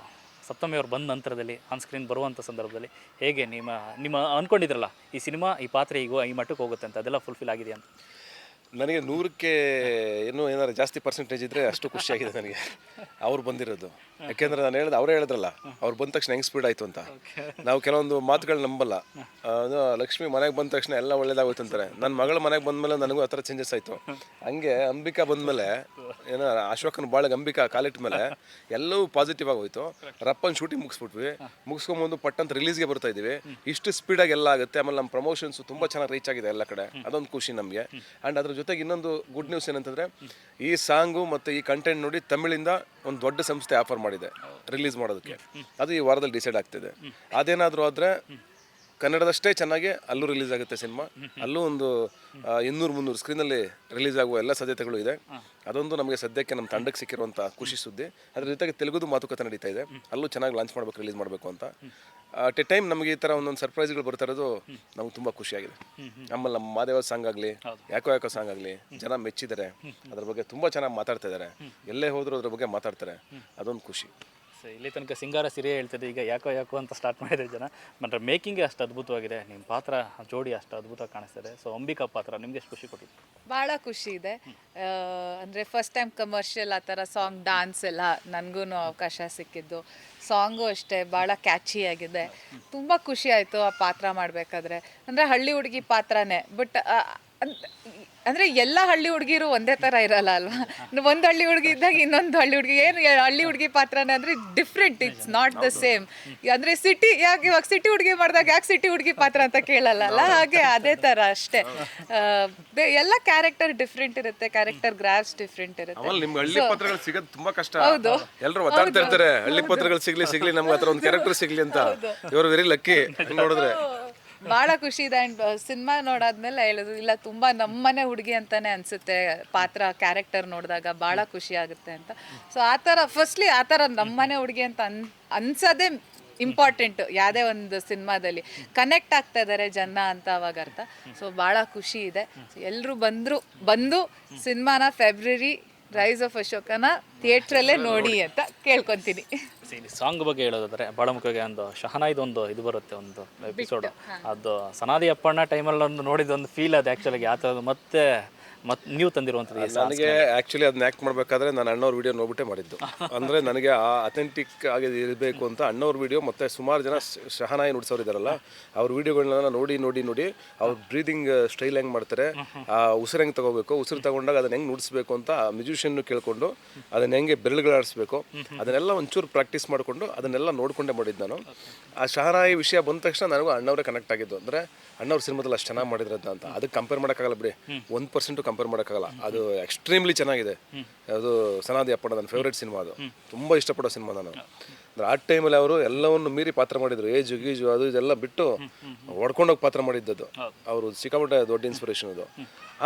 ಸಪ್ತಮಿ ಅವ್ರು ಬಂದ ನಂತರದಲ್ಲಿ ಆನ್ ಸ್ಕ್ರೀನ್ ಬರುವಂಥ ಸಂದರ್ಭದಲ್ಲಿ ಹೇಗೆ ನಿಮ್ಮ ಅಂದ್ಕೊಂಡಿದ್ರಲ್ಲ ಈ ಸಿನಿಮಾ ಈ ಪಾತ್ರ ಈ ಮಟ್ಟಕ್ಕೆ ಹೋಗುತ್ತೆ ಅಂತ, ಅದೆಲ್ಲ ಫುಲ್ಫಿಲ್ ಆಗಿದೆ ಅಂತ? ನನಗೆ 100ಕ್ಕೆ ಇನ್ನೂ ಏನಾದ್ರು ಜಾಸ್ತಿ ಪರ್ಸೆಂಟೇಜ್ ಇದ್ದರೆ ಅಷ್ಟು ಖುಷಿಯಾಗಿದೆ ನನಗೆ ಅವ್ರು ಬಂದಿರೋದು. ಯಾಕೆಂದರೆ ನಾನು ಹೇಳಿದೆ, ಅವರೇ ಹೇಳಿದ್ರಲ್ಲ ಅವ್ರು ಬಂದ ತಕ್ಷಣ ಹೆಂಗೆ ಸ್ಪೀಡ್ ಆಯಿತು ಅಂತ. ನಾವು ಕೆಲವೊಂದು ಮಾತುಗಳು ನಂಬಲ್ಲ. ಲಕ್ಷ್ಮಿ ಮನೆಗೆ ಬಂದ ತಕ್ಷಣ ಎಲ್ಲ ಒಳ್ಳೇದಾಗೋಯ್ತು ಅಂತಾರೆ. ನನ್ನ ಮಗಳ ಮನೆಗೆ ಬಂದಮೇಲೆ ನನಗೂ ಆ ಥರ ಚೇಂಜಸ್ ಆಯಿತು. ಹಂಗೆ ಅಂಬಿಕಾ ಬಂದಮೇಲೆ ಏನೋ ಅಶೋಕನ ಬಾಳಗೆ ಅಂಬಿಕಾ ಕಾಲಿಟ್ಟ ಮೇಲೆ ಎಲ್ಲವೂ ಪಾಸಿಟಿವ್ ಆಗೋಯ್ತು. ರಪ್ಪನ್ ಶೂಟಿಂಗ್ ಮುಗಿಸ್ಕೊಂಬಂದು ಪಟ್ಟಂತ ರಿಲೀಸ್ಗೆ ಬರ್ತಾ ಇದ್ದೀವಿ. ಇಷ್ಟು ಸ್ಪೀಡಾಗಿ ಎಲ್ಲ ಆಗುತ್ತೆ. ಆಮೇಲೆ ನಮ್ಮ ಪ್ರಮೋಷನ್ಸು ತುಂಬ ಚೆನ್ನಾಗಿ ರೀಚ್ ಆಗಿದೆ ಎಲ್ಲ ಕಡೆ, ಅದೊಂದು ಖುಷಿ ನಮಗೆ. ಆ್ಯಂಡ್ ಅದ್ರ ಜೊತೆಗೆ ಇನ್ನೊಂದು ಗುಡ್ ನ್ಯೂಸ್ ಏನಂತಂದರೆ, ಈ ಸಾಂಗು ಮತ್ತು ಈ ಕಂಟೆಂಟ್ ನೋಡಿ ತಮಿಳಿಂದ ಒಂದು ದೊಡ್ಡ ಸಂಸ್ಥೆ ಆಫರ್ ಮಾಡಿದೆ ರಿಲೀಸ್ ಮಾಡೋದಕ್ಕೆ. ಅದು ಈ ವಾರದಲ್ಲಿ ಡಿಸೈಡ್ ಆಗ್ತಿದೆ. ಅದೇನಾದರೂ ಆದರೆ ಕನ್ನಡದಷ್ಟೇ ಚೆನ್ನಾಗಿ ಅಲ್ಲೂ ರಿಲೀಸ್ ಆಗುತ್ತೆ ಸಿನಿಮಾ. ಅಲ್ಲೂ ಒಂದು 200-300 ಸ್ಕ್ರೀನಲ್ಲಿ ರಿಲೀಸ್ ಆಗುವ ಎಲ್ಲ ಸಾಧ್ಯತೆಗಳು ಇದೆ. ಅದೊಂದು ನಮಗೆ ಸದ್ಯಕ್ಕೆ ನಮ್ಮ ತಂಡಕ್ಕೆ ಸಿಕ್ಕಿರುವಂಥ ಖುಷಿ ಸುದ್ದಿ. ಅದ್ರ ಜೊತೆಗೆ ತೆಲುಗುದು ಮಾತುಕತೆ ನಡೀತಾ ಇದೆ, ಅಲ್ಲೂ ಚೆನ್ನಾಗಿ ಲಾಂಚ್ ಮಾಡಬೇಕು, ರಿಲೀಸ್ ಮಾಡಬೇಕು ಅಂತ. ಅಟ್ ಎ ಟೈಮ್ ನಮಗೆ ಈ ಥರ ಒಂದೊಂದು ಸರ್ಪ್ರೈಸ್ಗಳು ಬರ್ತಾ ಇರೋದು ನಮ್ಗೆ ತುಂಬ ಖುಷಿಯಾಗಿದೆ. ಆಮೇಲೆ ನಮ್ಮ ಮಾದೇವ ಸಾಂಗ್ ಆಗಲಿ, ಯಾಕೋ ಸಾಂಗ್ ಆಗಲಿ ಜನ ಮೆಚ್ಚಿದ್ದಾರೆ. ಅದ್ರ ಬಗ್ಗೆ ತುಂಬ ಚೆನ್ನಾಗಿ ಮಾತಾಡ್ತಾ ಇದ್ದಾರೆ. ಎಲ್ಲೇ ಹೋದರೂ ಅದ್ರ ಬಗ್ಗೆ ಮಾತಾಡ್ತಾರೆ, ಅದೊಂದು ಖುಷಿ. ಸೊ ಇಲ್ಲಿ ತನಕ ಸಿಂಗಾರ ಸಿರಿಯೇ ಹೇಳ್ತಿದ್ದೆ, ಈಗ ಯಾಕೋ ಅಂತ ಸ್ಟಾರ್ಟ್ ಮಾಡಿದ್ರೆ ಜನ. ಬಟ್ ಮೇಕಿಂಗೇ ಅಷ್ಟು ಅದ್ಭುತವಾಗಿದೆ, ನಿಮ್ಮ ಪಾತ್ರ ಜೋಡಿ ಅಷ್ಟು ಅದ್ಭುತವಾಗಿ ಕಾಣಿಸ್ತಿದೆ. ಸೊ ಅಂಬಿಕಾ ಪಾತ್ರ ನಿಮಗೆ ಎಷ್ಟು ಖುಷಿ ಕೊಟ್ಟಿತ್ತು? ಭಾಳ ಖುಷಿ ಇದೆ. ಅಂದರೆ ಫಸ್ಟ್ ಟೈಮ್ ಕಮರ್ಷಿಯಲ್ ಆ ಥರ ಸಾಂಗ್ ಡಾನ್ಸ್ ಎಲ್ಲ ನನಗೂ ಅವಕಾಶ ಸಿಕ್ಕಿದ್ದು. ಸಾಂಗು ಅಷ್ಟೇ ಭಾಳ ಕ್ಯಾಚಿಯಾಗಿದೆ. ತುಂಬ ಖುಷಿ ಆಯಿತು ಆ ಪಾತ್ರ ಮಾಡಬೇಕಾದ್ರೆ. ಅಂದರೆ ಹಳ್ಳಿ ಹುಡುಗಿ ಪಾತ್ರನೇ, ಬಟ್ ಅಂದರೆ ಎಲ್ಲ ಹಳ್ಳಿ ಹುಡುಗಿರು ಒಂದೇ ಥರ ಇರಲ್ಲ ಅಲ್ವಾ. ಒಂದು ಹಳ್ಳಿ ಹುಡುಗಿ ಇದ್ದಾಗ ಇನ್ನೊಂದು ಹಳ್ಳಿ ಹುಡುಗಿ ಏನು ಹಳ್ಳಿ ಹುಡುಗಿ ಪಾತ್ರನೇ ಅಂದರೆ different, it's not the same. ಅಂದರೆ ಸಿಟಿ ಯಾಕೆ ಇವಾಗ ಸಿಟಿ ಹುಡುಗಿ ಮಾಡಿದಾಗ ಯಾಕೆ ಸಿಟಿ ಹುಡುಗಿ ಪಾತ್ರ ಅಂತ ಕೇಳಲ್ಲ, ಹಾಗೆ ಅದೇ ಥರ ಅಷ್ಟೇ. ಎಲ್ಲ ಕ್ಯಾರೆಕ್ಟರ್ ಡಿಫ್ರೆಂಟ್ ಇರುತ್ತೆ, ಕ್ಯಾರೆಕ್ಟರ್ ಗ್ರಾಫ್ಸ್ ಡಿಫ್ರೆಂಟ್ ಇರುತ್ತೆ. ನಿಮ್ಗೆ ಹಳ್ಳಿ ಪಾತ್ರಗಳು ಸಿಗೋದು ತುಂಬಾ ಕಷ್ಟ. ಎಲ್ಲರೂ ಒತ್ತಾಡ್ತಾ ಇರ್ತಾರೆ ಹಳ್ಳಿ ಪಾತ್ರಗಳು ಸಿಗ್ಲಿ ನಮ್ಗೆ ಆ ಥರ ಒಂದು ಕ್ಯಾರೆಕ್ಟರ್ ಸಿಗ್ಲಿ ಅಂತ. ಇವರು ವೆರಿ ಲಕ್ಕಿ ನೋಡಿದ್ರೆ. ಭಾಳ ಖುಷಿ ಇದೆ. ಆ್ಯಂಡ್ ಸಿನಿಮಾ ನೋಡಾದ್ಮೇಲೆ ಹೇಳಿದ್ರು, ಇಲ್ಲ ತುಂಬ ನಮ್ಮನೆ ಹುಡುಗಿ ಅಂತಾನೆ ಅನಿಸುತ್ತೆ ಪಾತ್ರ, ಕ್ಯಾರೆಕ್ಟರ್ ನೋಡಿದಾಗ ಭಾಳ ಖುಷಿ ಆಗುತ್ತೆ ಅಂತ. ಸೊ ಆ ಥರ ಫಸ್ಟ್ಲಿ ಆ ಥರ ನಮ್ಮನೆ ಹುಡುಗಿ ಅಂತ ಅನ್ಸೋದೇ ಇಂಪಾರ್ಟೆಂಟು. ಯಾವುದೇ ಒಂದು ಸಿನಿಮಾದಲ್ಲಿ ಕನೆಕ್ಟ್ ಆಗ್ತಾ ಇದ್ದಾರೆ ಜನ ಅಂತ ಅವಾಗ ಅರ್ಥ. ಸೊ ಭಾಳ ಖುಷಿ ಇದೆ. ಎಲ್ಲರೂ ಬಂದು ಸಿನಿಮಾನ ಫೆಬ್ರವರಿ ರೈಸ್ ಆಫ್ ಅಶೋಕನ ಥಿಯೇಟ್ರಲ್ಲೇ ನೋಡಿ ಅಂತ ಕೇಳ್ಕೊತೀನಿ. ಸಾಂಗ್ ಬಗ್ಗೆ ಹೇಳೋದಾದ್ರೆ ಭಾಳ ಮುಖ್ಯವಾಗಿ ಒಂದು ಶಹನಾಯ್ದೊಂದು ಇದು ಬರುತ್ತೆ, ಒಂದು ಎಪಿಸೋಡ್. ಅದು ಸನಾದಿ ಅಪ್ಪಣ್ಣ ಟೈಮಲ್ಲಿ ಒಂದು ನೋಡಿದ ಒಂದು ಫೀಲ್ ಅದು ಆ್ಯಕ್ಚುಲಾಗಿ ಆ ಥರದ್ದು ಮತ್ತೆ ನೀವು ತಂದಿರುವಂಥದ್ದು. ನನಗೆ ಆ್ಯಕ್ಚುಲಿ ಅದನ್ನ ಆ್ಯಕ್ಟ್ ಮಾಡಬೇಕಾದ್ರೆ ನಾನು ಅಣ್ಣವ್ರ ವಿಡಿಯೋ ನೋಡ್ಬಿಟ್ಟೆ ಮಾಡಿದ್ದು. ಅಂದರೆ ನನಗೆ ಆ ಅಥೆಂಟಿಕ್ ಆಗಿ ಇರಬೇಕು ಅಂತ ಅಣ್ಣವ್ರ ವಿಡಿಯೋ ಮತ್ತು ಸುಮಾರು ಜನ ಶಹನಾಯಿ ನುಡ್ಸೋರು ಇದ್ದಾರಲ್ಲ ಅವ್ರ ವಿಡಿಯೋಗಳನ್ನ ನೋಡಿ ಅವ್ರ ಬ್ರೀದಿಂಗ್ ಸ್ಟೈಲ್ ಹೆಂಗೆ ಮಾಡ್ತಾರೆ, ಆ ಉಸಿರು ಹೆಂಗೆ ತೊಗೋಬೇಕು, ಉಸಿರು ತೊಗೊಂಡಾಗ ಅದನ್ನ ಹೆಂಗೆ ನುಡಿಸ್ಬೇಕು ಅಂತ ಆ ಮ್ಯೂಸಿಷಿಯನ್ನು ಕೇಳಿಕೊಂಡು ಅದನ್ನ ಹೆಂಗೆ ಬೆರಳುಗಳಾಡಿಸ್ಬೇಕು ಅದನ್ನೆಲ್ಲ ಒಂಚೂರು ಪ್ರಾಕ್ಟೀಸ್ ಮಾಡಿಕೊಂಡು ಅದನ್ನೆಲ್ಲ ನೋಡಿಕೊಂಡೇ ಮಾಡಿದ್ದು ನಾನು. ಆ ಶಹನಾಯಿ ವಿಷಯ ಬಂದ ತಕ್ಷಣ ನನಗೂ ಅಣ್ಣವರೇ ಕನೆಕ್ಟ್ ಆಗಿದ್ದು. ಅಂದರೆ ಅಣ್ಣವ್ರ ಸಿನಿಮಾದಲ್ಲಿ ಅಷ್ಟು ಚೆನ್ನಾಗಿ ಮಾಡಿದ್ರದ್ದು ಅಂತ. ಅದಕ್ಕೆ ಕಂಪೇರ್ ಮಾಡೋಕ್ಕಾಗಲ್ಲ ಬಿಡಿ, 1% ಕಂಪೇರ್ ಮಾಡೋಕ್ಕಾಗಲ್ಲ. ಅದು ಎಕ್ಸ್ಟ್ರೀಮ್ಲಿ ಚೆನ್ನಾಗಿದೆ. ಅದು ಸನಾದಿ ಅಪ್ಪಣ್ಣ ನನ್ನ ಫೇವ್ರೇಟ್ ಸಿನಿಮಾ, ಅದು ತುಂಬ ಇಷ್ಟಪಡೋ ಸಿನಿಮಾ ನಾನು. ಅಂದರೆ ಆ ಟೈಮಲ್ಲಿ ಅವರು ಎಲ್ಲವನ್ನು ಮೀರಿ ಪಾತ್ರ ಮಾಡಿದರು, ಏಜು ಗೀಜು ಅದು ಇದೆಲ್ಲ ಬಿಟ್ಟು ಹೊಡ್ಕೊಂಡೋಗಿ ಪಾತ್ರ ಮಾಡಿದ್ದದು. ಅವರು ಸಿಕ್ಕಾಪಟ್ಟೆ ದೊಡ್ಡ ಇನ್ಸ್ಪಿರೇಷನ್ ಅದು.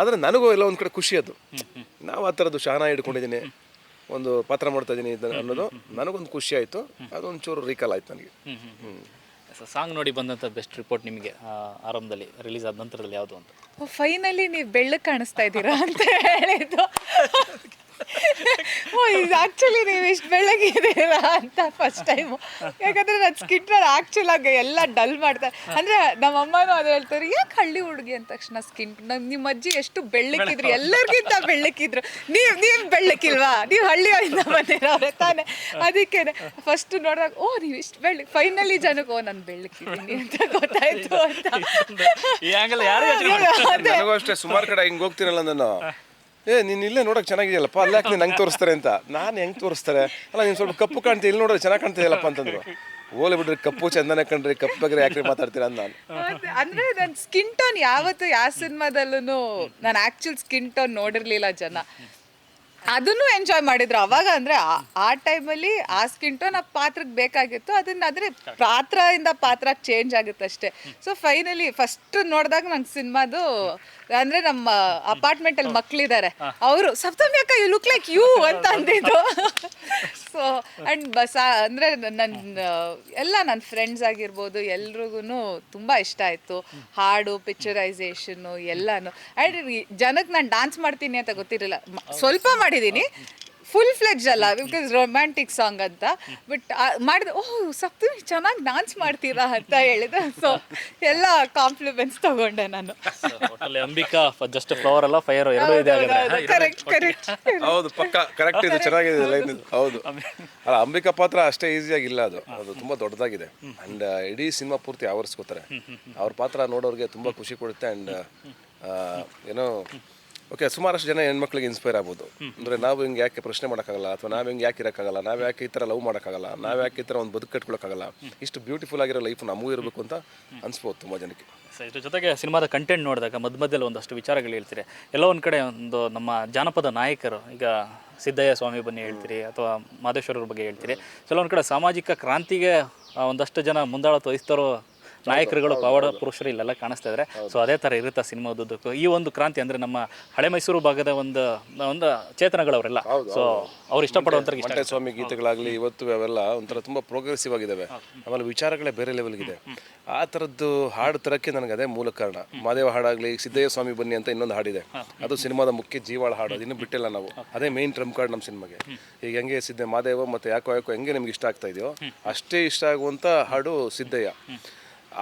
ಆದರೆ ನನಗೂ ಎಲ್ಲ ಒಂದು ಕಡೆ ಖುಷಿ ಅದು, ನಾವು ಆ ಥರದ್ದು ಶಾನ ಹಿಡ್ಕೊಂಡಿದ್ದೀನಿ, ಒಂದು ಪಾತ್ರ ಮಾಡ್ತಾ ಇದ್ದೀನಿ ಅನ್ನೋದು ನನಗೊಂದು ಖುಷಿ ಆಯಿತು. ಅದೊಂದು ಚೂರು ರೀಕಾಲ್ ಆಯ್ತು ನನಗೆ. ಸಾಂಗ್ ನೋಡಿ ಬಂದಂಥ ಬೆಸ್ಟ್ ರಿಪೋರ್ಟ್ ನಿಮಗೆ ಆರಂಭದಲ್ಲಿ ರಿಲೀಸ್ ಆದ ನಂತರದಲ್ಲಿ ಯಾವುದು ಅಂತ? ಫೈನಲಿ ನೀವು ಬೆಳ್ಳಗೆ ಕಾಣಿಸ್ತಾ ಇದ್ದೀರಾ ಅಂತ ಹೇಳಿದ್ದು. ಓ ಇದು ಆ್ಯಕ್ಚುಲಿ ನೀವು ಇಷ್ಟು ಬೆಳ್ಳಗಿದ್ದೀರಾ ಅಂತ ಫಸ್ಟ್ ಟೈಮು. ಯಾಕಂದರೆ ನನ್ನ ಸ್ಕಿನ್ ಆ್ಯಕ್ಚುಲ್ ಆಗಿ ಎಲ್ಲ ಡಲ್ ಮಾಡ್ತಾರೆ. ಅಂದರೆ ನಮ್ಮ ಅಮ್ಮನೂ ಅದು ಹೇಳ್ತಾರೆ, ಯಾಕೆ ಹಳ್ಳಿ ಹುಡುಗಿ ಅಂದ ತಕ್ಷಣ ಸ್ಕಿನ್, ನಿಮ್ಮ ಅಜ್ಜಿ ಎಷ್ಟು ಬೆಳ್ಳಕ್ಕಿದ್ರು, ಎಲ್ಲರಿಗಿಂತ ಬೆಳ್ಳಕ್ಕಿದ್ರು, ನೀವು ಬೆಳ್ಳಕ್ಕಿಲ್ವಾ, ನೀವು ಹಳ್ಳಿಯಿಂದ ಬಂದಿರೋರೆ ತಾನೆ. ಅದಕ್ಕೆ ಫಸ್ಟ್ ನೋಡಿದಾಗ ಓ ನೀವು ಇಷ್ಟು ಬೆಳ್ಳಗೆ, ಫೈನಲಿ ಜನಕ್ಕೆ ಓ ನಾನು ಬೆಳ್ಳಕ್ಕಿದ್ದೀನಿ ಅಂತ ಗೊತ್ತಾಯ್ತು ಅಂತ. ನನಗೂ ಅಷ್ಟೇ ಸುಮಾರು ಕಡೆ ಹಿಂಗೆ ಹೋಗ್ತೀನಲ್ಲ ನಾನು, ನೀನು ಇಲ್ಲೇ ನೋಡೋಕೆ ಚೆನ್ನಾಗಿದೆಯಲ್ಲಪ್ಪ, ಅಲ್ಲ ಯಾಕೆ ನೀನು ನಂಗೆ ತೋರಿಸ್ತಾರೆ ಅಂತ. ನಾನು ಹೆಂಗೆ ತೋರಿಸ್ತಾರೆ, ಅಲ್ಲ ನೀನು ಸ್ವಲ್ಪ ಕಪ್ಪು ಕಾಣ್ತೀವಿ, ಇಲ್ಲಿ ನೋಡೋದು ಚೆನ್ನಾಗಿ ಕಾಣ್ತಿದೆಯಲ್ಲಪ್ಪ ಅಂತಂದ್ರು. ಓಲೆ ಬಿಡ್ರಿ, ಕಪ್ಪು ಚಂದನೆ ಕಂಡ್ರಿ, ಕಪ್ಪು ಬಗ್ಗೆ ಯಾಕೆ ಮಾತಾಡ್ತೀರಾ ಅಂತ ನಾನು. ಅಂದ್ರೆ ನನ್ನ ಸ್ಕಿನ್ ಟೋನ್ ಯಾವತ್ತು ಯಾವ ಸಿನಿಮಾದಲ್ಲೂ ನಾನು ಆ್ಯಕ್ಚುಲ್ ಸ್ಕಿನ್ ಟೋನ್ ನೋಡಿರ್ಲಿಲ್ಲ ಜನ. ಅದನ್ನು ಎಂಜಾಯ್ ಮಾಡಿದ್ರು ಅವಾಗ. ಅಂದರೆ ಆ ಟೈಮಲ್ಲಿ ಆ ಸ್ಕಿನ್ ಟೋನ್ ಆ ಪಾತ್ರಕ್ಕೆ ಬೇಕಾಗಿತ್ತು. ಆದರೆ ಪಾತ್ರದಿಂದ ಪಾತ್ರಕ್ಕೆ ಚೇಂಜ್ ಆಗುತ್ತೆ ಅಷ್ಟೇ. ಸೊ ಫೈನಲಿ ಫಸ್ಟ್ ನೋಡಿದಾಗ ನಂಗೆ ಸಿನಿಮಾದು ಅಂದರೆ ನಮ್ಮ ಅಪಾರ್ಟ್ಮೆಂಟಲ್ಲಿ ಮಕ್ಕಳಿದ್ದಾರೆ, ಅವರು ಸಪ್ತಮಿ ಅಕ್ಕ ಯು ಲುಕ್ ಲೈಕ್ ಯು ಅಂತ ಅಂದಿದ್ದು. ಸೊ ಆ್ಯಂಡ್ ಅಂದರೆ ಎಲ್ಲ ನನ್ನ ಫ್ರೆಂಡ್ಸ್ ಆಗಿರ್ಬೋದು ಎಲ್ರಿಗೂ ತುಂಬ ಇಷ್ಟ ಆಯಿತು. ಹಾಡು, ಪಿಕ್ಚರೈಸೇಷನ್ನು ಎಲ್ಲನೂ. ಆ್ಯಂಡ್ ಜನಕ್ಕೆ ನಾನು ಡಾನ್ಸ್ ಮಾಡ್ತೀನಿ ಅಂತ ಗೊತ್ತಿರಲಿಲ್ಲ, ಸ್ವಲ್ಪ ಮಾಡಿದ್ದೀನಿ, ಫುಲ್ ಫ್ಲೆಡ್ಜ್ ಅಲ್ಲ, ಬಿಕಾಸ್ ರೊಮ್ಯಾಂಟಿಕ್ ಸಾಂಗ್ ಅಂತ. ಬಟ್ ಮಾಡಿದೆ, ಓಹ್ ಸಪ್ತಮಿ ಚೆನ್ನಾಗಿ ಡಾನ್ಸ್ ಮಾಡ್ತೀರಾ ಅಂತ ಹೇಳಿದೆ. ಸೊ ಎಲ್ಲ ಕಾಂಪ್ಲಿಮೆಂಟ್ಸ್ ತಗೊಂಡೆ ನಾನು. ಒಟ್ಟಲ್ಲಿ ಅಂಬಿಕಾ ಜಸ್ಟ್ ಫ್ಲವರ್ ಅಲ್ಲ ಫೈರ್ ಎರಡೂ ಇದೆ. Correct correct. ಹೌದು, ಪಕ್ಕ ಕರೆಕ್ಟ್ ಇದೆ, ಚೆನ್ನಾಗಿದೆ ಲೈನ್ ಇದು. ಹೌದು, ಅಲ್ಲ ಅಂಬಿಕಾ ಪಾತ್ರ ಅಷ್ಟೇ ಈಸಿಯಾಗಿಲ್ಲ, ಅದು ತುಂಬ ದೊಡ್ಡದಾಗಿದೆ. ಆ್ಯಂಡ್ ಇಡೀ ಸಿನಿಮಾ ಪೂರ್ತಿ ಆವರಿಸ್ಕೋತಾರೆ. ಅವ್ರ ಪಾತ್ರ ನೋಡೋರಿಗೆ ತುಂಬ ಖುಷಿ ಕೊಡುತ್ತೆ. ಆ್ಯಂಡ್ ಏನೋ ಓಕೆ, ಸುಮಾರಷ್ಟು ಜನ ಹೆಣ್ಮಕ್ಳಿಗೆ ಇನ್ಸ್ಪೈರ್ ಆಗ್ಬೋದು. ಅಂದರೆ ನಾವು ಹಿಂಗೆ ಯಾಕೆ ಪ್ರಶ್ನೆ ಮಾಡೋಕ್ಕಾಗಲ್ಲ, ಅಥವಾ ನಾವು ಹಿಂಗೆ ಯಾಕೆ ಇರೋಕ್ಕಾಗಲ್ಲ, ನಾವು ಯಾಕೆ ಈ ಥರ ಲವ್ ಮಾಡೋಕ್ಕಾಗಲ್ಲ, ನಾವು ಯಾಕೆ ಈ ಥರ ಒಂದು ಬದುಕು ಕಟ್ಕೊಳಕ್ಕಾಗಲ್ಲ, ಇಷ್ಟು ಬ್ಯೂಟಿಫುಲ್ ಆಗಿರೋ ಲೈಫ್ ನಮಗೂ ಇರಬೇಕು ಅಂತ ಅನ್ಸ್ಬೋದು ತುಂಬ ಜನಕ್ಕೆ. ಇದ್ರ ಜೊತೆಗೆ ಸಿನಿಮಾದ ಕಂಟೆಂಟ್ ನೋಡಿದಾಗ ಮಧ್ಯದಲ್ಲಿ ಒಂದಷ್ಟು ವಿಚಾರಗಳು ಹೇಳ್ತೀರಿ. ಎಲ್ಲೋ ಒಂದು ಕಡೆ ಒಂದು ನಮ್ಮ ಜಾನಪದ ನಾಯಕರು, ಈಗ ಸಿದ್ದಯ್ಯ ಸ್ವಾಮಿ ಬನ್ನಿ ಹೇಳ್ತೀರಿ, ಅಥವಾ ಮಾದೇಶ್ವರರ ಬಗ್ಗೆ ಹೇಳ್ತೀರಿ. ಸೊ ಒಂದು ಕಡೆ ಸಾಮಾಜಿಕ ಕ್ರಾಂತಿಗೆ ಒಂದಷ್ಟು ಜನ ಮುಂದಾಳತ್ವ ವಹಿಸ್ತಾರೋ ನಾಯಕರುಗಳು, ಪವಾಡ ಪುರುಷರು ಇಲ್ಲೆಲ್ಲ ಕಾಣಿಸ್ತಾ ಇದ್ದಾರೆ. ಸೊ ಅದೇ ಥರ ಇರುತ್ತೆ ಸಿನಿಮಾ ಉದ್ದಕ್ಕೂ. ಈ ಒಂದು ಕ್ರಾಂತಿ ಅಂದರೆ ನಮ್ಮ ಹಳೆ ಮೈಸೂರು ಭಾಗದ ಒಂದು ಚೇತನಗಳವರೆಲ್ಲ, ಸೊ ಅವ್ರು ಇಷ್ಟಪಡುವಂಥವ್ರಿಗೆ ಮಂಟೆ ಸ್ವಾಮಿ ಗೀತೆಗಳಾಗಲಿ ಇವತ್ತು ಅವೆಲ್ಲ ಒಂಥರ ತುಂಬ ಪ್ರೋಗ್ರೆಸಿವ್ ಆಗಿದ್ದಾವೆ. ಆಮೇಲೆ ವಿಚಾರಗಳೇ ಬೇರೆ ಲೆವೆಲ್ಗಿದೆ. ಆ ಥರದ್ದು ಹಾಡು ತರಕ್ಕೆ ನನಗೆ ಅದೇ ಮೂಲ ಕಾರಣ. ಮಾದೇವ ಹಾಡಾಗಲಿ, ಸಿದ್ದಯ್ಯ ಸ್ವಾಮಿ ಬನ್ನಿ ಅಂತ ಇನ್ನೊಂದು ಹಾಡಿದೆ, ಅದು ಸಿನಿಮಾದ ಮುಖ್ಯ ಜೀವಾಳ ಹಾಡು, ಅದು ಇನ್ನೂ ಬಿಟ್ಟಿಲ್ಲ ನಾವು. ಅದೇ ಮೇನ್ ಟ್ರಂಪ್ ಕಾರ್ಡ್ ನಮ್ಮ ಸಿನಿಮಾಗೆ. ಈಗ ಹೆಂಗೆ ಮಾದೇವ ಮತ್ತು ಯಾಕೋ ಹೆಂಗೆ ನಿಮ್ಗೆ ಇಷ್ಟ ಆಗ್ತಾ ಇದೆಯೋ ಅಷ್ಟೇ ಇಷ್ಟ ಆಗುವಂಥ ಹಾಡು ಸಿದ್ದಯ್ಯ.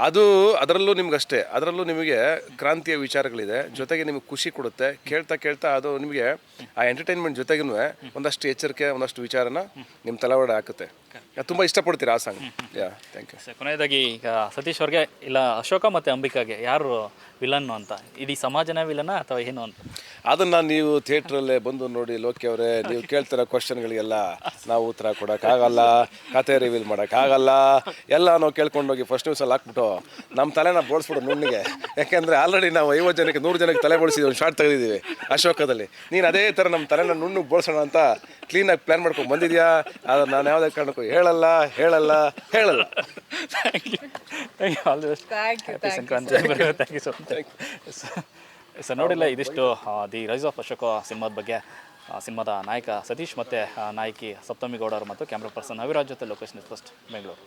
ಅದು ಅದರಲ್ಲೂ ನಿಮ್ಗಷ್ಟೇ, ಅದರಲ್ಲೂ ನಿಮಗೆ ಕ್ರಾಂತಿಯ ವಿಚಾರಗಳಿದೆ, ಜೊತೆಗೆ ನಿಮಗೆ ಖುಷಿ ಕೊಡುತ್ತೆ. ಕೇಳ್ತಾ ಅದು ನಿಮಗೆ ಆ ಎಂಟರ್ಟೈನ್ಮೆಂಟ್ ಜೊತೆಗೂ ಒಂದಷ್ಟು ಎಚ್ಚರಿಕೆ, ಒಂದಷ್ಟು ವಿಚಾರನ ನಿಮ್ಮ ತಲೆವಡೆ ಹಾಕುತ್ತೆ. ತುಂಬ ಇಷ್ಟಪಡ್ತೀರಾ ಆ ಸಾಂಗ್. Thank you. ಕೊನೆಯದಾಗಿ ಈಗ ಸತೀಶ್ ಅವ್ರಿಗೆ ಇಲ್ಲ ಅಶೋಕ ಮತ್ತು ಅಂಬಿಕಾಗೆ ಯಾರು ವಿಲನ್ನು ಅಂತ, ಇಡೀ ಸಮಾಜನ ವಿಲನ ಅಥವಾ ಏನು ಅಂತ? ಅದನ್ನು ನೀವು ಥಿಯೇಟ್ರಲ್ಲೇ ಬಂದು ನೋಡಿ ಲೋಕಿ ಅವರೇ. ನೀವು ಕೇಳ್ತಿರೋ ಕ್ವಶನ್ಗಳಿಗೆಲ್ಲ ನಾವು ಉತ್ತರ ಕೊಡೋಕ್ಕಾಗಲ್ಲ, ಕತೆ ರಿವೀಲ್ ಮಾಡೋಕ್ಕಾಗಲ್ಲ. ಎಲ್ಲ ನಾವು ಕೇಳ್ಕೊಂಡೋಗಿ ಫಸ್ಟ್ ನ್ಯೂಸಲ್ಲಿ ಹಾಕ್ಬಿಟ್ಟು ನಮ್ಮ ತಲೆನ ಬೋಳಿಸ್ಬಿಡು ನುಣ್ಣಿಗೆ. ಯಾಕೆಂದರೆ ಆಲ್ರೆಡಿ ನಾವು 50 ಜನಕ್ಕೆ 100 ಜನಕ್ಕೆ ತಲೆ ಬೋಳಿಸಿದ್ವಿ, ಒಂದು ಶಾರ್ಟ್ ತೆಗೆದಿದ್ದೀವಿ ಅಶೋಕದಲ್ಲಿ. ನೀನು ಅದೇ ಥರ ನಮ್ಮ ತಲೆನ ನುಣ್ಣಗೆ ಬೋಳ್ಸೋಣ ಅಂತ ಕ್ಲೀನಾಗಿ ಪ್ಲ್ಯಾನ್ ಮಾಡ್ಕೊಂಡು ಬಂದಿದ್ಯಾ. ಆದರೆ ನಾನು ಯಾವುದೇ ಕಾರಣಕ್ಕೂ ಹೇಳಲ್ಲ. Thank you. All the best. Happy Sankranti. Thank you so much. Sir ನೋಡಿಲ್ಲ, ಇದಿಷ್ಟು ದಿ ರೈಸ್ ಆಫ್ ಅಶೋಕ ಸಿನಿಮಾದ ಬಗ್ಗೆ. ಸಿನಿಮಾದ ನಾಯಕ ಸತೀಶ್ ಮತ್ತು ನಾಯಕಿ ಸಪ್ತಮಿ ಗೌಡ ಅವರು ಮತ್ತು ಕ್ಯಾಮ್ರಾ ಪರ್ಸನ್ ಅವಿರಾಜ್ ಜೊತೆ ಲೋಕೇಶ್ ನ್ಯೂಸ್ ಫಸ್ಟ್ ಬೆಂಗಳೂರು.